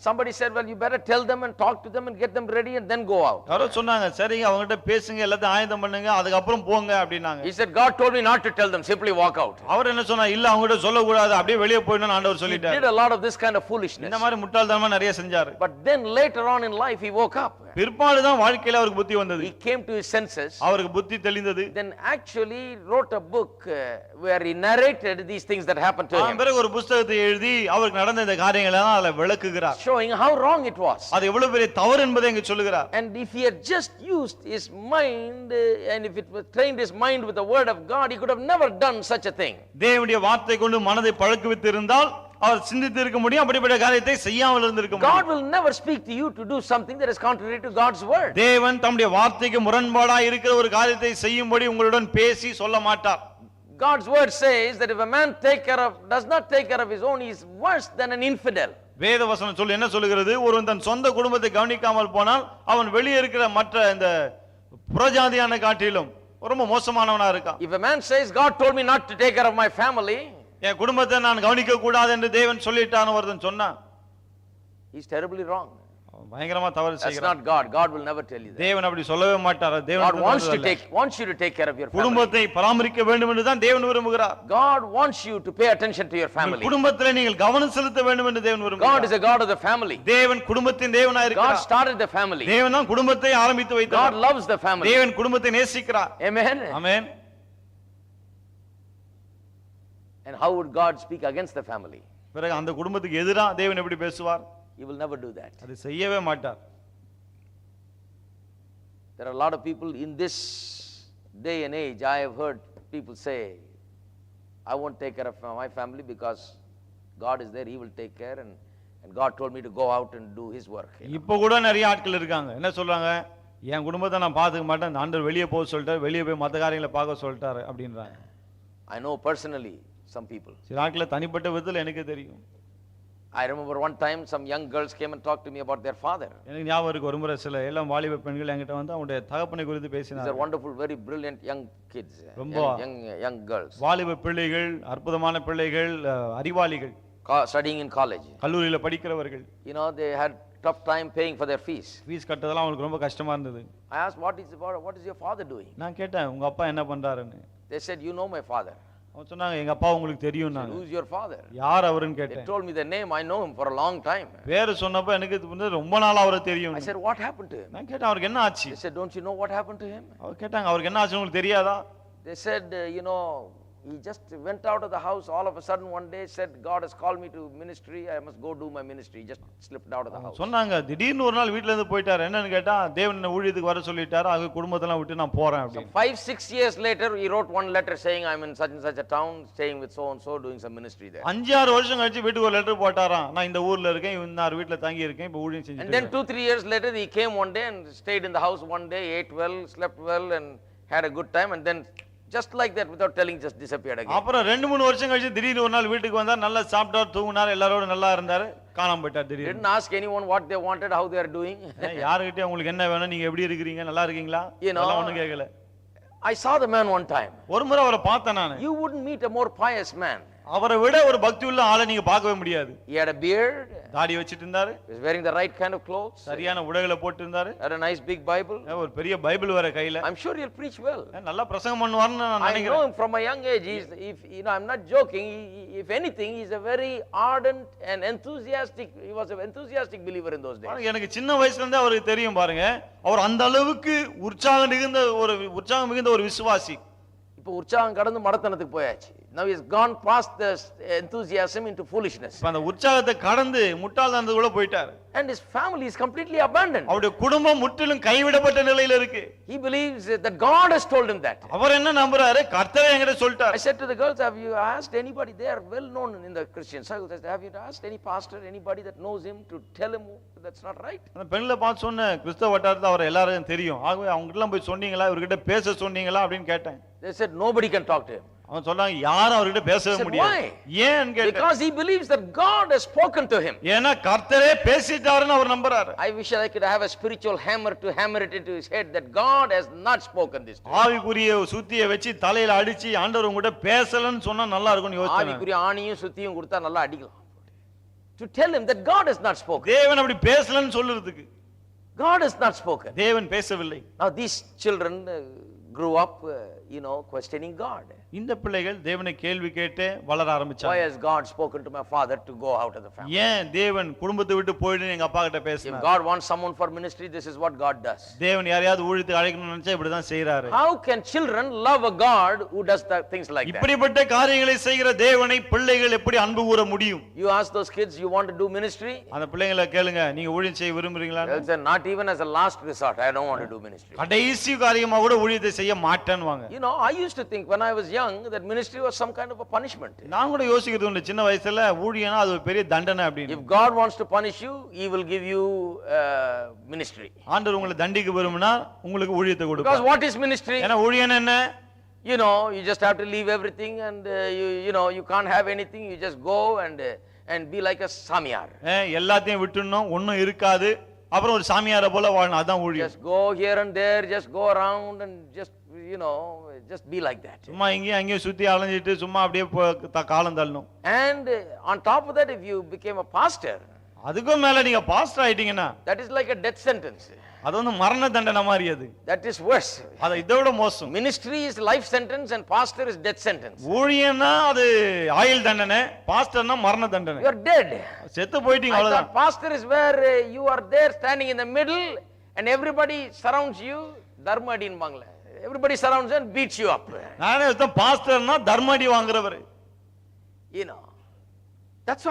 Somebody said, well, you better tell them and talk to them and get them ready and then go out. யாரோ சொன்னாங்க, சரிங்க அவங்க கிட்ட பேசுங்க, எல்லாத்தையும் ஆயத்தம் பண்ணுங்க, அதுக்கு அப்புறம் போங்க அப்படினாங்க. He said, God told me not to tell them, simply walk out. அவர் என்ன சொன்னா, இல்ல அவங்க கிட்ட சொல்ல கூடாது, அப்படியே வெளிய போய்டணும் ஆண்டவர் சொல்லிட்டார். He did a lot of this kind of foolishness. இந்த மாதிரி முட்டாள்தனமா நிறைய செஞ்சாரு. But then later on in life he woke up. பிற்பாடு தான் வாழ்க்கையில அவருக்கு புத்தி வந்தது. He came to his senses. அவருக்கு புத்தி தெளிந்தது. Then actually wrote a book where he narrated these things that happened to him. பிறகு ஒரு புத்தகத்தை எழுதி அவருக்கு நடந்த இந்த காரியங்களை எல்லாம் அதுல விளக்குகிறார். Showing how wrong it was. அது எவ்வளவு பெரிய தவறு என்பதை இங்க சொல்லுகிறார். And if he had just used his mind and if it was trained his mind with the word of God, he could have never done such a thing. தேவனுடைய வார்த்தை கொண்டு மனதை பழக்குவித்து இருந்தால் அவர் சிந்தித்து இருக்க முடியும், அப்படிப்பட்ட காரியத்தை செய்யாமல் இருந்திருக்க முடியும். God will never speak to you to do something that is contrary to God's word. தேவன் தம்முடைய வார்த்தைக்கு முரண்பாடாய் இருக்கிற ஒரு காரியத்தை செய்யும்படி உங்களுடன் பேசி சொல்ல மாட்டார். God's word says that if a man does not take care of his own, he is worse than an infidel. வேத வசனம் சொல்லி என்ன சொல்லுகிறது, ஒருவன் தன் சொந்த குடும்பத்தை கவனிக்காமல் போனால் அவன் வெளியே இருக்கிற மற்ற இந்த புறஜாதியான காட்டிலும் ரொம்ப மோசமானவனா இருக்கான். If a man says, God told me not to take care of my family, என் குடும்பத்தை நான் கவனிக்க கூடாது என்று தேவன் சொல்லிட்டான்னு ஒருத்தன் சொன்னா, he's terribly wrong. பயங்கரமா தவறு That's செய்கிறான். not God. God will never tell you that. தேவன் அப்படி சொல்லவே மாட்டார். God தேவன் wants you to take care of your family. குடும்பத்தை பராமரிக்க வேண்டும் என்று தான் தேவன் விரும்புகிறார். God wants you to pay attention to your family. குடும்பத்திலே நீங்கள் கவனம் செலுத்த வேண்டும் என்று தேவன் விரும்புகிறார். God is a God of the family. தேவன் குடும்பத்தின் தேவனாய் இருக்கிறார். God started the family. தேவன் தான் குடும்பத்தை ஆரம்பித்து வைத்தார். God loves the family. தேவன் குடும்பத்தை நேசிக்கிறார். Amen. Amen. And how would God speak against the family? பிறகு அந்த குடும்பத்துக்கு எதிரா தேவன் எப்படி பேசுவார்? He will never do that. அது செய்யவே மாட்டார். There are a lot of people in this day and age, I have heard people say, I won't take care of my family because God is there, he will take care, and God told me to go out and do his work. இப்போ கூட நிறைய ஆட்கள் இருக்காங்க, என்ன சொல்றாங்க, என் குடும்பத்தை நான் பார்த்துக்க மாட்டேன், ஆண்டவர் வெளியே போக சொல்லிட்டார், வெளியே போய் மற்ற காரியங்களை பார்க்க சொல்லிட்டார் அப்படின்றாங்க. I know personally some people. சில ஆட்களை தனிப்பட்ட விதத்தில் எனக்கு தெரியும். I remember one time some young girls came and talked to me about their father. எனக்கு ஞாபகம் இருக்கு, ஒரு முறை சில எல்லாம் வாலிப பெண்கள் என்கிட்ட வந்து அவங்களுடைய தகப்பனை குறித்து These பேசினாங்க. are wonderful, very brilliant young kids, young girls, வாலிப பிள்ளைகள், அற்புதமான பிள்ளைகள், அறிவாளிகள், studying in college. கல்லூரியில படிக்கிறவர்கள். You know, they had tough time paying for their fees. Fees கட்டதெல்லாம் அவங்களுக்கு ரொம்ப கஷ்டமா இருந்தது. I asked, what is your father doing? நான் கேட்டேன், உங்க அப்பா என்ன பண்றாருன்னு. They said, you know my father. அவன் சொன்னாங்க, எங்க அப்பா உங்களுக்கு தெரியும். நான் Who's your father? யார் அவருன்னு They கேட்டேன். told me the name. I know him for a long time. பேரு சொன்னப்ப எனக்கு ரொம்ப நாளா அவரை தெரியும். I said, what happened to him? நான் கேட்டேன், அவருக்கு என்ன ஆச்சு? They said, don't you know what happened to him? அவர் கேட்டாங்க, அவருக்கு என்ன ஆச்சு உங்களுக்கு தெரியாதா? They said, you know, he just went out of the house all of a sudden one day, said, God has called me to ministry, I must go do my ministry. He just slipped out of the house. சொன்னாங்க, திடீர்னு ஒரு நாள் வீட்ல இருந்து போயிட்டாரு. என்னன்னு கேட்டா, தேவன் என்ன ஊழியத்துக்கு வர சொல்லிட்டாரு, அது குடும்பத்தெல்லாம் விட்டு நான் போறேன் அப்படி. 5-6 years later he wrote one letter saying, I'm in such and such a town, staying with so and so, doing some ministry there. 5-6 வருஷம் கழிச்சு வீட்டுக்கு ஒரு லெட்டர் போட்டாராம், நான் இந்த ஊர்ல இருக்கேன், இன்னார் வீட்ல தங்கி இருக்கேன், இப்ப ஊழியம் செஞ்சுட்டு And then 2-3 years later he came one day and stayed in the house one day, ate well, slept well and had a good time, and then just like that without telling just disappeared again. அப்புறம் 2-3 வருஷம் கழிச்சு திடீர்னு ஒரு நாள் வீட்டுக்கு வந்தார், நல்லா சாப்பிட்டார், தூங்கினார், எல்லாரோட நல்லா இருந்தார், காணாம போயிட்டார் திடீர்னு. Didn't ask anyone what they wanted, how they are doing. யார்கிட்ட உங்களுக்கு என்ன வேணும், நீங்க எப்படி இருக்கீங்க, நல்லா இருக்கீங்களா, அதெல்லாம் ஒண்ணும் கேட்கல. I saw the man one time. ஒரு முறை அவரை பார்த்தேன் நான். You wouldn't meet a more pious man. அவரை விட ஒரு பக்தி உள்ள ஆளை நீங்க பார்க்கவே முடியாது. He had a beard, தாடி வச்சிட்டு இருந்தாரு, he was wearing the right kind of clothes, சரியான உடைகளை போட்டு இருந்தாரு, had a nice big Bible. ஒரு பெரிய பைபிள் வர கையில. I'm sure he'll preach well. நல்லா பிரசங்கம் பண்ணுவார்னு நான் I know நினைக்கிறேன். him from a young age. I'm not joking. If anything, he's a very ardent and enthusiastic. He was an enthusiastic believer in those days. எனக்கு சின்ன வயசுல இருந்தே அவருக்கு தெரியும் பாருங்க, அவர் அந்த அளவுக்கு உற்சாகம் மிகுந்த ஒரு விசுவாசி. இப்போ உற்சாகம் கடந்து மடத்தனத்துக்கு போயாச்சு. Now he has gone past the enthusiasm into foolishness. இப்ப அந்த உற்சாகத்தை கடந்து முட்டாள்தனத்துக்குள்ள போயிட்டார். And his family is completely abandoned. அவருடைய குடும்பம் முற்றிலும் கைவிடப்பட்ட நிலையில இருக்கு. He believes that God has told him that. அவர் என்ன நம்புறாரு? கர்த்தரே என்கிட்ட சொல்லிட்டார். I said to the girls, have you asked anybody? They are well known in the Christian circles. Have you asked any pastor, anybody that knows him, to tell him that's not right? அந்த பெண்களை பார்த்து சொன்ன கிறிஸ்தவ வட்டாரத்துல அவர் எல்லாரும் தெரியும். ஆகவே அவங்க எல்லாம் போய் சொன்னீங்களா? இவர்கிட்ட பேச சொன்னீங்களா அப்படின்னு கேட்டேன். They said nobody can talk to him. அவன் சொன்னாங்க யாரும் அவர்கிட்ட பேசவே முடியாது. ஏன் கேட்டேன். Because he believes that God has spoken to him. ஏன்னா கர்த்தரே பேசிட்டாருன்னு அவர் நம்புறாரு. I wish I could have a spiritual hammer to hammer it into his head that God has not spoken this. ஆவிக்குரிய சுத்தியை வச்சு தலையில அடிச்சு ஆண்டவர் உங்ககிட்ட பேசலன்னு சொன்னா நல்லா இருக்கும்னு யோசிச்சேன். ஆவிக்குரிய ஆணியும் சுத்தியும் கொடுத்தா நல்லா அடிக்கலாம். To tell him that God has not spoken. தேவன் அப்படி பேசலன்னு சொல்றதுக்கு. God has not spoken. தேவன் பேசவில்லை. Now these children grew up questioning God. இந்த பிள்ளைகள் தேவனை கேள்வி கேட்டு வளர ஆரம்பிச்சாங்க. Why has God spoken to my father to go out of the family? ஏன் தேவன் குடும்பத்தை விட்டு போய்டு எங்க அப்பா கிட்ட பேசினார்? If God wants someone for ministry, this is what God does. தேவன் யாரையாவது ஊழியத்துக்கு அழைக்கணும்னு நினைச்சா இப்படி தான் செய்றாரு. How can children love a God who does things like that? இப்படிப்பட்ட காரியங்களை செய்கிற தேவனை பிள்ளைகள் எப்படி அன்பு கூற முடியும்? You ask those kids, you want to do ministry? அந்த பிள்ளைகளை கேளுங்க, நீங்க ஊழியம் செய்ய விரும்புறீங்களா? They'll say, not even as a last resort, I don't want to do ministry. கடைசி காரியமா கூட ஊழியத்தை செய்ய மாட்டேன்வாங்க. You know, I used to think when I was young that ministry was some kind of a punishment. நான் கூட யோசிக்கிறது உண்டு சின்ன வயசுல ஊழியனா அது ஒரு பெரிய தண்டனை அப்படின்னு. If God wants to punish you, he will give you ministry. ஆண்டவர் உங்களை தண்டிக்க விரும்பினா உங்களுக்கு ஊழியத்தை கொடுப்பார். Because what is ministry? ஏன்னா ஊழியம் என்ன? You know, you just have to leave everything and you can't have anything. You just go and be like a samyar. எல்லாத்தையும் விட்டுறணும், ஒண்ணும் இருக்காது. அப்புறம் ஒரு சாமியார போல வாழணும், அதான் ஊழியம். Just go here and there, just go around and just just be like that. சும்மா இங்கேயும் அங்கேயும் சுத்தி அலைஞ்சிட்டு சும்மா அப்படியே காலம் தள்ளணும். And on top of that, if you became a pastor, அதுக்கும் மேல நீங்க pastor ஆயிட்டீங்கன்னா that is like a death sentence. அது வந்து மரண தண்டனை மாதிரி அது. That is worse. அது இதோட மோசம். Ministry is life sentence and pastor is death sentence. ஊழியம்னா அது ஆயுள் தண்டனை, பாஸ்டர்னா மரண தண்டனை. You are dead. செத்து போயிட்டீங்க அவ்வளவுதான். Pastor is where you are there standing in the middle and everybody surrounds you. தர்மடி என்பாங்களே, everybody surrounds you and beats you up. நானே பாஸ்டர்னா தர்மடி வாங்குறவர். That's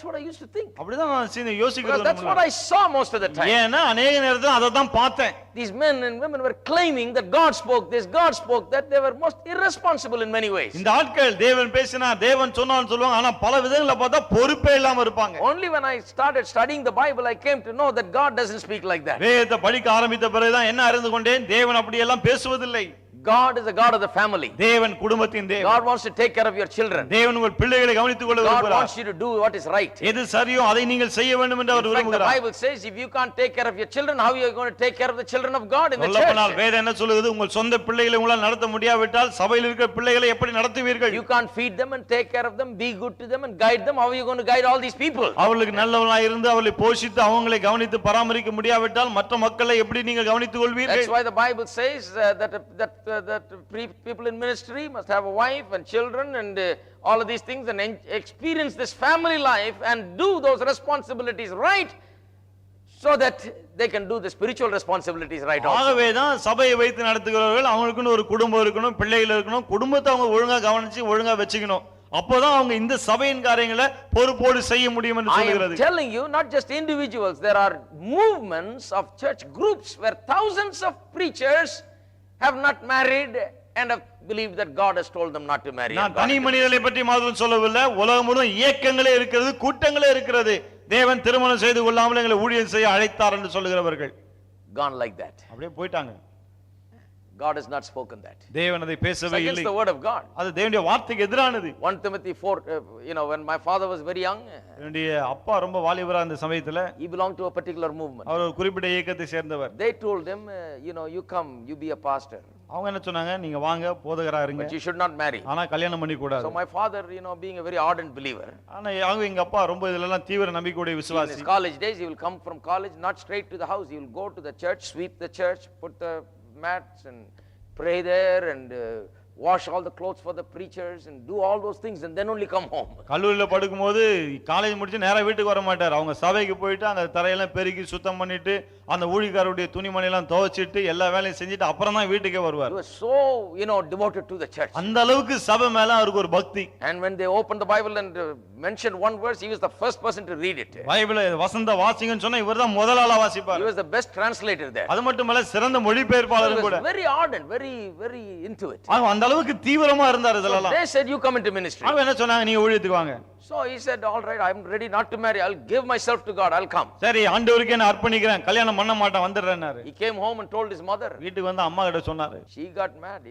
what I used to think. அப்படிதான் நான் யோசிக்கிறது. That's what I saw most of the time. ஏன்னா अनेक நேரத்துல அத தான் பார்த்தேன். These men and women were claiming that God spoke this, God spoke that. They were most irresponsible in many ways. இந்த ஆட்கள் தேவன் பேசினா தேவன் சொன்னான்னு சொல்லுவாங்க, ஆனா பல விதங்கள பார்த்தா பொறுப்பே இல்லாம இருப்பாங்க. Only when I started studying the Bible I came to know that God doesn't speak like that. வேதத்தை படிக்க ஆரம்பித்த பிறகு தான் என்ன அறிந்து கொண்டேன், தேவன் அப்படி எல்லாம் பேசுவதில்லை. God is the God of the family. தேவன் குடும்பத்தின் தேவன். God wants to take care of your children. தேவன் உங்கள் பிள்ளைகளை கவனித்துக் கொள்ள விரும்புகிறார். God wants you to do what is right. எது சரியோ அதை நீங்கள் செய்ய வேண்டும் என்று அவர் விரும்புகிறார். The Bible says if you can't take care of your children, how are you going to take care of the children of God in the church? சொல்லப்போனால் வேதம் என்ன சொல்லுது, உங்கள் சொந்த பிள்ளைகளை உங்களால் நடத்த முடியாவிட்டால் சபையில் இருக்கிற பிள்ளைகளை எப்படி நடத்துவீர்கள்? You can't feed them and take care of them, be good to them and guide them. How are you going to guide all these people? அவர்களுக்கு நல்லவனாய் இருந்து அவர்களை போஷித்து அவங்களை கவனித்து பராமரிக்க முடியாவிட்டால் மற்ற மக்களை எப்படி நீங்கள் கவனித்துக் கொள்வீர்கள்? That's why the Bible says that people in ministry must have a wife and children and all of these things and experience this family life and do those responsibilities right so that they can do the spiritual responsibilities right also. ஆகவே தான் சபையை வைத்து நடத்துகிறவர்கள் அவங்களுக்குன்னு ஒரு குடும்பம் இருக்கணும், பிள்ளைகள் இருக்கணும், குடும்பத்தை அவங்க ஒழுங்கா கவனிச்சு ஒழுங்கா வெச்சுக்கணும். அப்போதான் அவங்க இந்த சபையின் காரியங்களை பொறுப்போடு செய்ய முடியும் என்று சொல்கிறது. I am telling you, not just individuals, there are movements of church groups where thousands of preachers have not married and have believed that God has told them not to marry. நான் தனி மனிதர்களை பற்றி மாத்திரம் சொல்லவில்லை, உலகம் முழுவதும் இயக்கங்களே இருக்கிறது, கூட்டங்களே இருக்கிறது. தேவன் திருமணம் செய்து கொள்ளாமல் எங்களை ஊழியம் செய்ய அழைத்தார் என்று சொல்லுகிறவர்கள் gone like that. அப்படியே போயிட்டாங்க. God has not spoken that. தேவன் அதை பேசவே இல்லை. It's the word of God. அது தேவனுடைய வார்த்தைக்கு எதிரானது. 1 Timothy 4, when my father was very young, என்னுடைய அப்பா ரொம்ப வாலிபரா அந்த சமயத்துல, he belonged to a particular movement. அவர் ஒரு குறிப்பிட்ட இயக்கத்தை சேர்ந்தவர். They told him, you come, you be a pastor. அவங்க என்ன சொன்னாங்க, நீங்க வாங்க போதகரா இருங்க, but you should not marry. ஆனா கல்யாணம் பண்ணி கூடாது. So my father, being a very ardent believer, ஆனா எங்க அப்பா ரொம்ப இதெல்லாம் தீவிர நம்பிக்கையுடைய விசுவாசி. In his college days he will come from college not straight to the house, he will go to the church, sweep the church, put the mats and pray there and wash all the clothes for the preachers and do all those things and then only come home. கல்லூரியில படுக்கும்போது college முடிச்சு நேரா வீட்டுக்கு வர மாட்டார். அவங்க சபைக்கு போயிட்டு அந்த தரையெல்லாம் பெருக்கி சுத்தம் பண்ணிட்டு அந்த ஊழியக்காரருடைய துணிமணி எல்லாம் துவைச்சிட்டு எல்லா வேலையும் செஞ்சுட்டு அப்புறம் தான் வீட்டுக்கே வருவார். He was so, devoted to the church. அந்த அளவுக்கு சபை மேல அவருக்கு ஒரு பக்தி. And when they opened the Bible and mentioned one verse, he was the first person to read it. பைபிளை வசந்த வாசிங்கன்னு சொன்னா இவர்தான் முதல் ஆளா வாசிப்பார். He was the best translator there. அது மட்டுமல்ல சிறந்த மொழிபெயர்ப்பாளரும் கூட. Very ardent, very very into it. அந்த அளவுக்கு தீவிரமா இருந்தார் இதெல்லாம். They said you come into ministry. அவங்க என்ன சொன்னாங்க, நீங்க ஊழியத்துக்கு வாங்க. So he said, all right, I'm ready not to marry. I'll give myself to God. I'll come. சரி, ஆண்டவருக்கு நான் அர்ப்பணிக்கிறேன், கல்யாணம் பண்ண மாட்டேன், வந்துறேன்னாரு. He came home and told his mother. வீட்டுக்கு வந்து அம்மா கிட்ட சொன்னாரு. She got mad,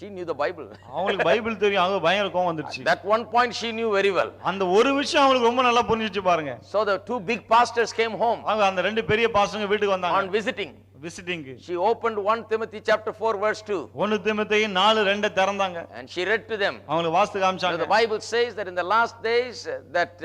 she knew the Bible. அவங்களுக்கு பைபிள் தெரியும், அவங்க பயங்கர கோவம் வந்துருச்சு. That one point she knew very well. அந்த ஒரு விஷயம் அவங்களுக்கு ரொம்ப நல்லா புரிஞ்சிச்சு பாருங்க. So the two big pastors came home. அவங்க அந்த ரெண்டு பெரிய பாஸ்டர்ங்க வீட்டுக்கு வந்தாங்க. On visiting. She opened 1 Timothy chapter 4 verse 2. 1 Timothy 4:2 திறந்தாங்க. And she read to them. அவங்களுக்கு வாசித்து காமிச்சாங்க. The Bible says that in the last days that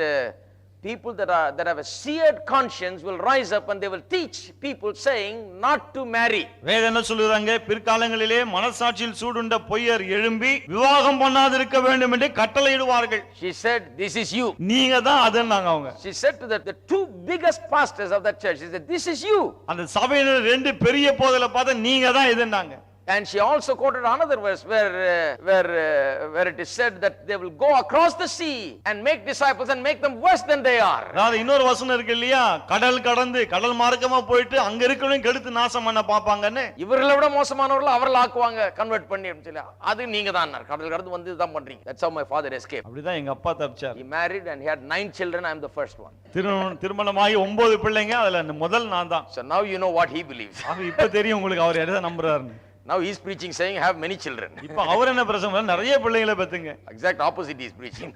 people that have a seared conscience will rise up and they will teach people saying not to marry. வேதம் என்ன சொல்லுறாங்க, பிற்காலங்களிலே மனசாட்சியில் சூடுண்ட பொய்யர் எழும்பி விவாகம் பண்ணாதிருக்க வேண்டும் என்று கட்டளையிடுவார்கள். She said, this is you. நீங்க தான் அதுன்னாங்க அவங்க. She said to the two biggest pastors of that church, she said, this is you. அந்த சபையினர் ரெண்டு பெரிய போதல பார்த்து நீங்க தான் இதுன்னாங்க. And she also quoted another verse where it is said that they will go across the sea and make disciples and make them worse than they are. அதாவது இன்னொரு வசனம் இருக்கு இல்லையா, கடல் கடந்து கடல் மார்க்கமா போயிட்டு அங்க இருக்கவங்க கெடுத்து நாசம் பண்ண பாப்பாங்கன்னு. இவர்களை விட மோசமானவர்கள் அவர்கள் ஆக்குவாங்க கன்வெர்ட் பண்ணி சொல்லி. அது நீங்க தான் கடல் கடந்து வந்து தான் பண்றீங்க. That's how my father escaped. அப்படிதான் எங்க அப்பா தப்பிச்சார். He married and he had 9 children. I am the first one. திருமணமாகி 9 பிள்ளைங்க, அதுல முதல் நான் தான். So now you know what he believes. இப்ப தெரியும் உங்களுக்கு அவர் எதை நம்புறாருன்னு. Now he is preaching saying have many children. இப்ப அவர் என்ன பிரசங்கம், நிறைய பிள்ளைகளை பெத்துங்க. Exact opposite he is preaching.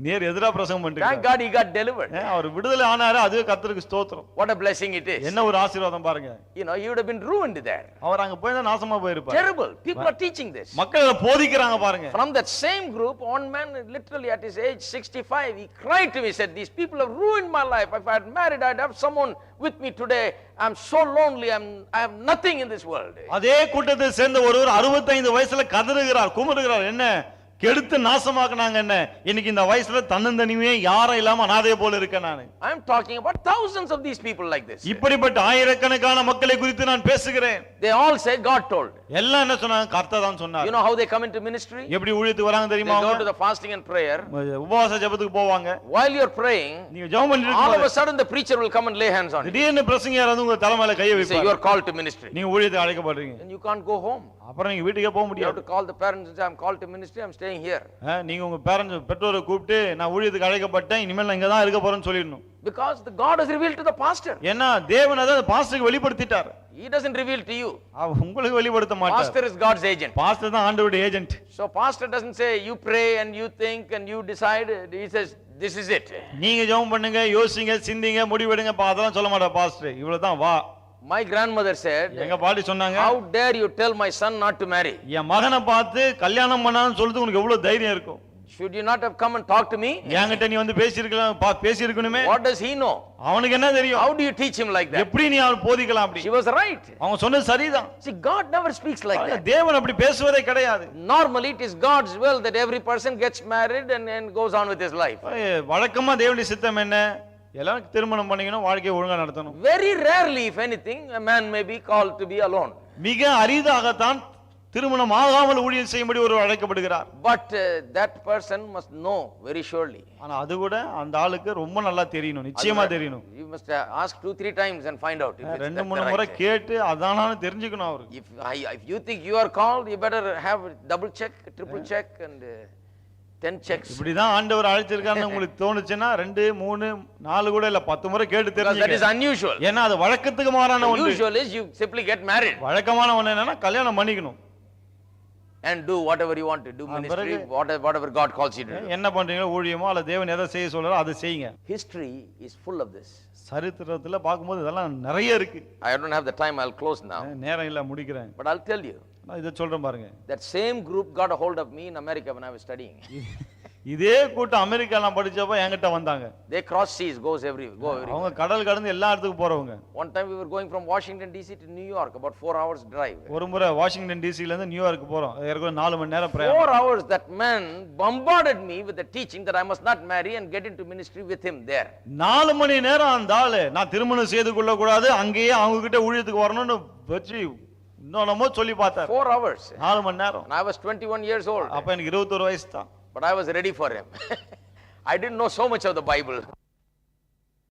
நேர் எதிரா பிரசங்கம் பண்றாரு. Thank God he got delivered. அவர் விடுதலை ஆனாரு, அதுவே கர்த்தருக்கு ஸ்தோத்திரம். What a blessing it is. என்ன ஒரு ஆசீர்வாதம் பாருங்க. He would have been ruined there. அவர் அங்க போய் தான் நாசமா போயிருப்பார். Terrible. People are teaching this. மக்கள் போதிக்கறாங்க பாருங்க. From that same group, one man literally at his age 65, he cried to me, said, these people have ruined my life. If I had married, I'd have someone with me today. I'm so lonely. I have nothing in this world. அதே கூட்டத்தை சேர்ந்த ஒருவர் 65 வயசுல கதறுகிறார், குமுறுகிறார். என்ன கெடுத்து நாசமாக்குனாங்க, என்ன இன்னைக்கு இந்த வயசுல தன்னந்தனியே யாரும் இல்லாம அனாதைய போல இருக்க நான். I am talking about thousands of these people like this. இப்படிப்பட்ட ஆயிரக்கணக்கான மக்களை குறித்து நான் பேசுகிறேன். They all say God told. எல்லாம் என்ன சொன்னாங்க, கர்த்தர் தான் சொன்னார். You know how they come into ministry? எப்படி ஊழியத்துக்கு வராங்க தெரியுமா? They go to the fasting and prayer. உபவாச ஜெபத்துக்கு போவாங்க. While you are praying, நீங்க ஜெபம் பண்ணிட்டு all of a sudden the preacher will come and lay hands on you. திடீர்னு பிரசங்கியார் வந்து உங்க தலை மேல கையை வைப்பார். You are called to ministry. நீங்க ஊழியத்துக்கு அழைக்கப்படுறீங்க. And you can't go home. அப்புறம் நீங்க வீட்டுக்கே போக You முடியாது. have to call the parents and say I'm called to ministry, I'm staying here. நீங்க உங்க பேரண்ட்ஸ் பெற்றோரை கூப்பிட்டு நான் ஊழியத்துக்கு அழைக்கப்பட்டேன், இனிமேல் நான் இங்க தான் இருக்க போறேன்னு சொல்லிடணும். Because the God has revealed to the pastor. ஏன்னா தேவன் அதை பாஸ்டருக்கு வெளிப்படுத்திட்டார். He doesn't reveal to you. உங்களுக்கு வெளிப்படுத்த மாட்டார். Pastor is God's agent. Pastor தான் ஆண்டவருடைய agent. So pastor doesn't say you pray and you think and you decide. He says this is it. நீங்க ஜெபம் பண்ணுங்க, யோசிங்க, சிந்திங்க, முடிவெடுங்க, அதெல்லாம் சொல்ல மாட்டார் பாஸ்டர். இவ்வளவுதான் வா. My grandmother said, எங்க பாட்டி சொன்னாங்க, how dare you tell my son not to marry? என் மகனை பார்த்து கல்யாணம் பண்ணான்னு சொல்றது உங்களுக்கு எவ்வளவு தைரியம் இருக்கும்? Should you not have come and talked to me? என்கிட்ட நீ வந்து பேசியிருக்கணுமே. What does he know? அவனுக்கு என்ன தெரியும்? How do you teach him like that? எப்படி நீ அவன் போதிக்கலாம் அப்படி? She was right. அவங்க சொன்னது சரிதான். See, God never speaks like that. தேவன் அப்படி பேசுவதே கிடையாது. Normally it is God's will that every person gets married and goes on with his life. வழக்கமா தேவனுடைய சித்தம் என்ன? எல்லாம் திருமணம் பண்ணிக்கணும், வாழ்க்கையை ஒழுங்கா நடத்தணும். Very rarely, if anything, a man may be called to be alone. மிக அரிதாகத்தான் திருமணம் ஆகாமல் ஊழியம் செய்யும்படி ஒரு அழைக்கப்படுகிறார். But that person must know very surely. ஆனா அது கூட அந்த ஆளுக்கு ரொம்ப நல்லா தெரியணும், நிச்சயமா தெரியணும். You must ask 2-3 times and find out if it's ரெண்டு மூணு முறை கேட்டு அதானான்னு தெரிஞ்சுக்கணும் அவரு. If you think you are called, you better have double check, triple check and 10 checks. இப்படிதான் ஆண்டவர் அழைச்சிருக்காருன்னு உங்களுக்கு தோணுச்சுன்னா 2 3 4 கூட இல்ல 10 முறை கேட்டு தெரிஞ்சுக்கங்க. That is unusual. ஏன்னா அது வழக்கத்துக்கு மாறான ஒன்று. Usual is you simply get married. வழக்கமான ஒண்ணு என்னன்னா கல்யாணம் பண்ணிக்கணும். And do whatever you want to do, ministry, whatever God calls you to do. என்ன பண்றீங்களோ ஊழியமோ அல்ல தேவன் எதை செய்ய சொல்றாரோ அதை செய்யுங்க. History is full of this. சரித்திரத்துல பாக்கும்போது இதெல்லாம் நிறைய இருக்கு. I don't have the time, I'll close now. நேரம் இல்ல, முடிக்கிறேன். But I'll tell you. நான் இத சொல்றேன் பாருங்க. That same group got a hold of me in America when I was studying. இதே கூட்டம் அமெரிக்காலாம் படிச்சப்ப என்கிட்ட வந்தாங்க. They cross seas, go everywhere. அவங்க கடல் கடந்து எல்லா இடத்துக்கு போறவங்க. One time we were going from Washington DC to New York, about 4 hours drive. ஒரு முறை வாஷிங்டன் டிசில இருந்து நியூயார்க் போறோம். ஏறக்குறைய 4 மணி நேரம் பிரயாணம். 4 hours that man bombarded me with the teaching that I must not marry and get into ministry with him there. 4 மணி நேரம் அந்த ஆளு நான் திருமணம் செய்து கொள்ள கூடாது, அங்கேயே அவங்க கிட்ட ஊழியத்துக்கு வரணும்னு வச்சு இன்னொன்னமோ சொல்லி பார்த்தார். 4 hours. 4 மணி நேரம். And I was 21 years old. அப்ப எனக்கு 21 வயசு தான். But I was ready for him. I didn't know so much of the Bible.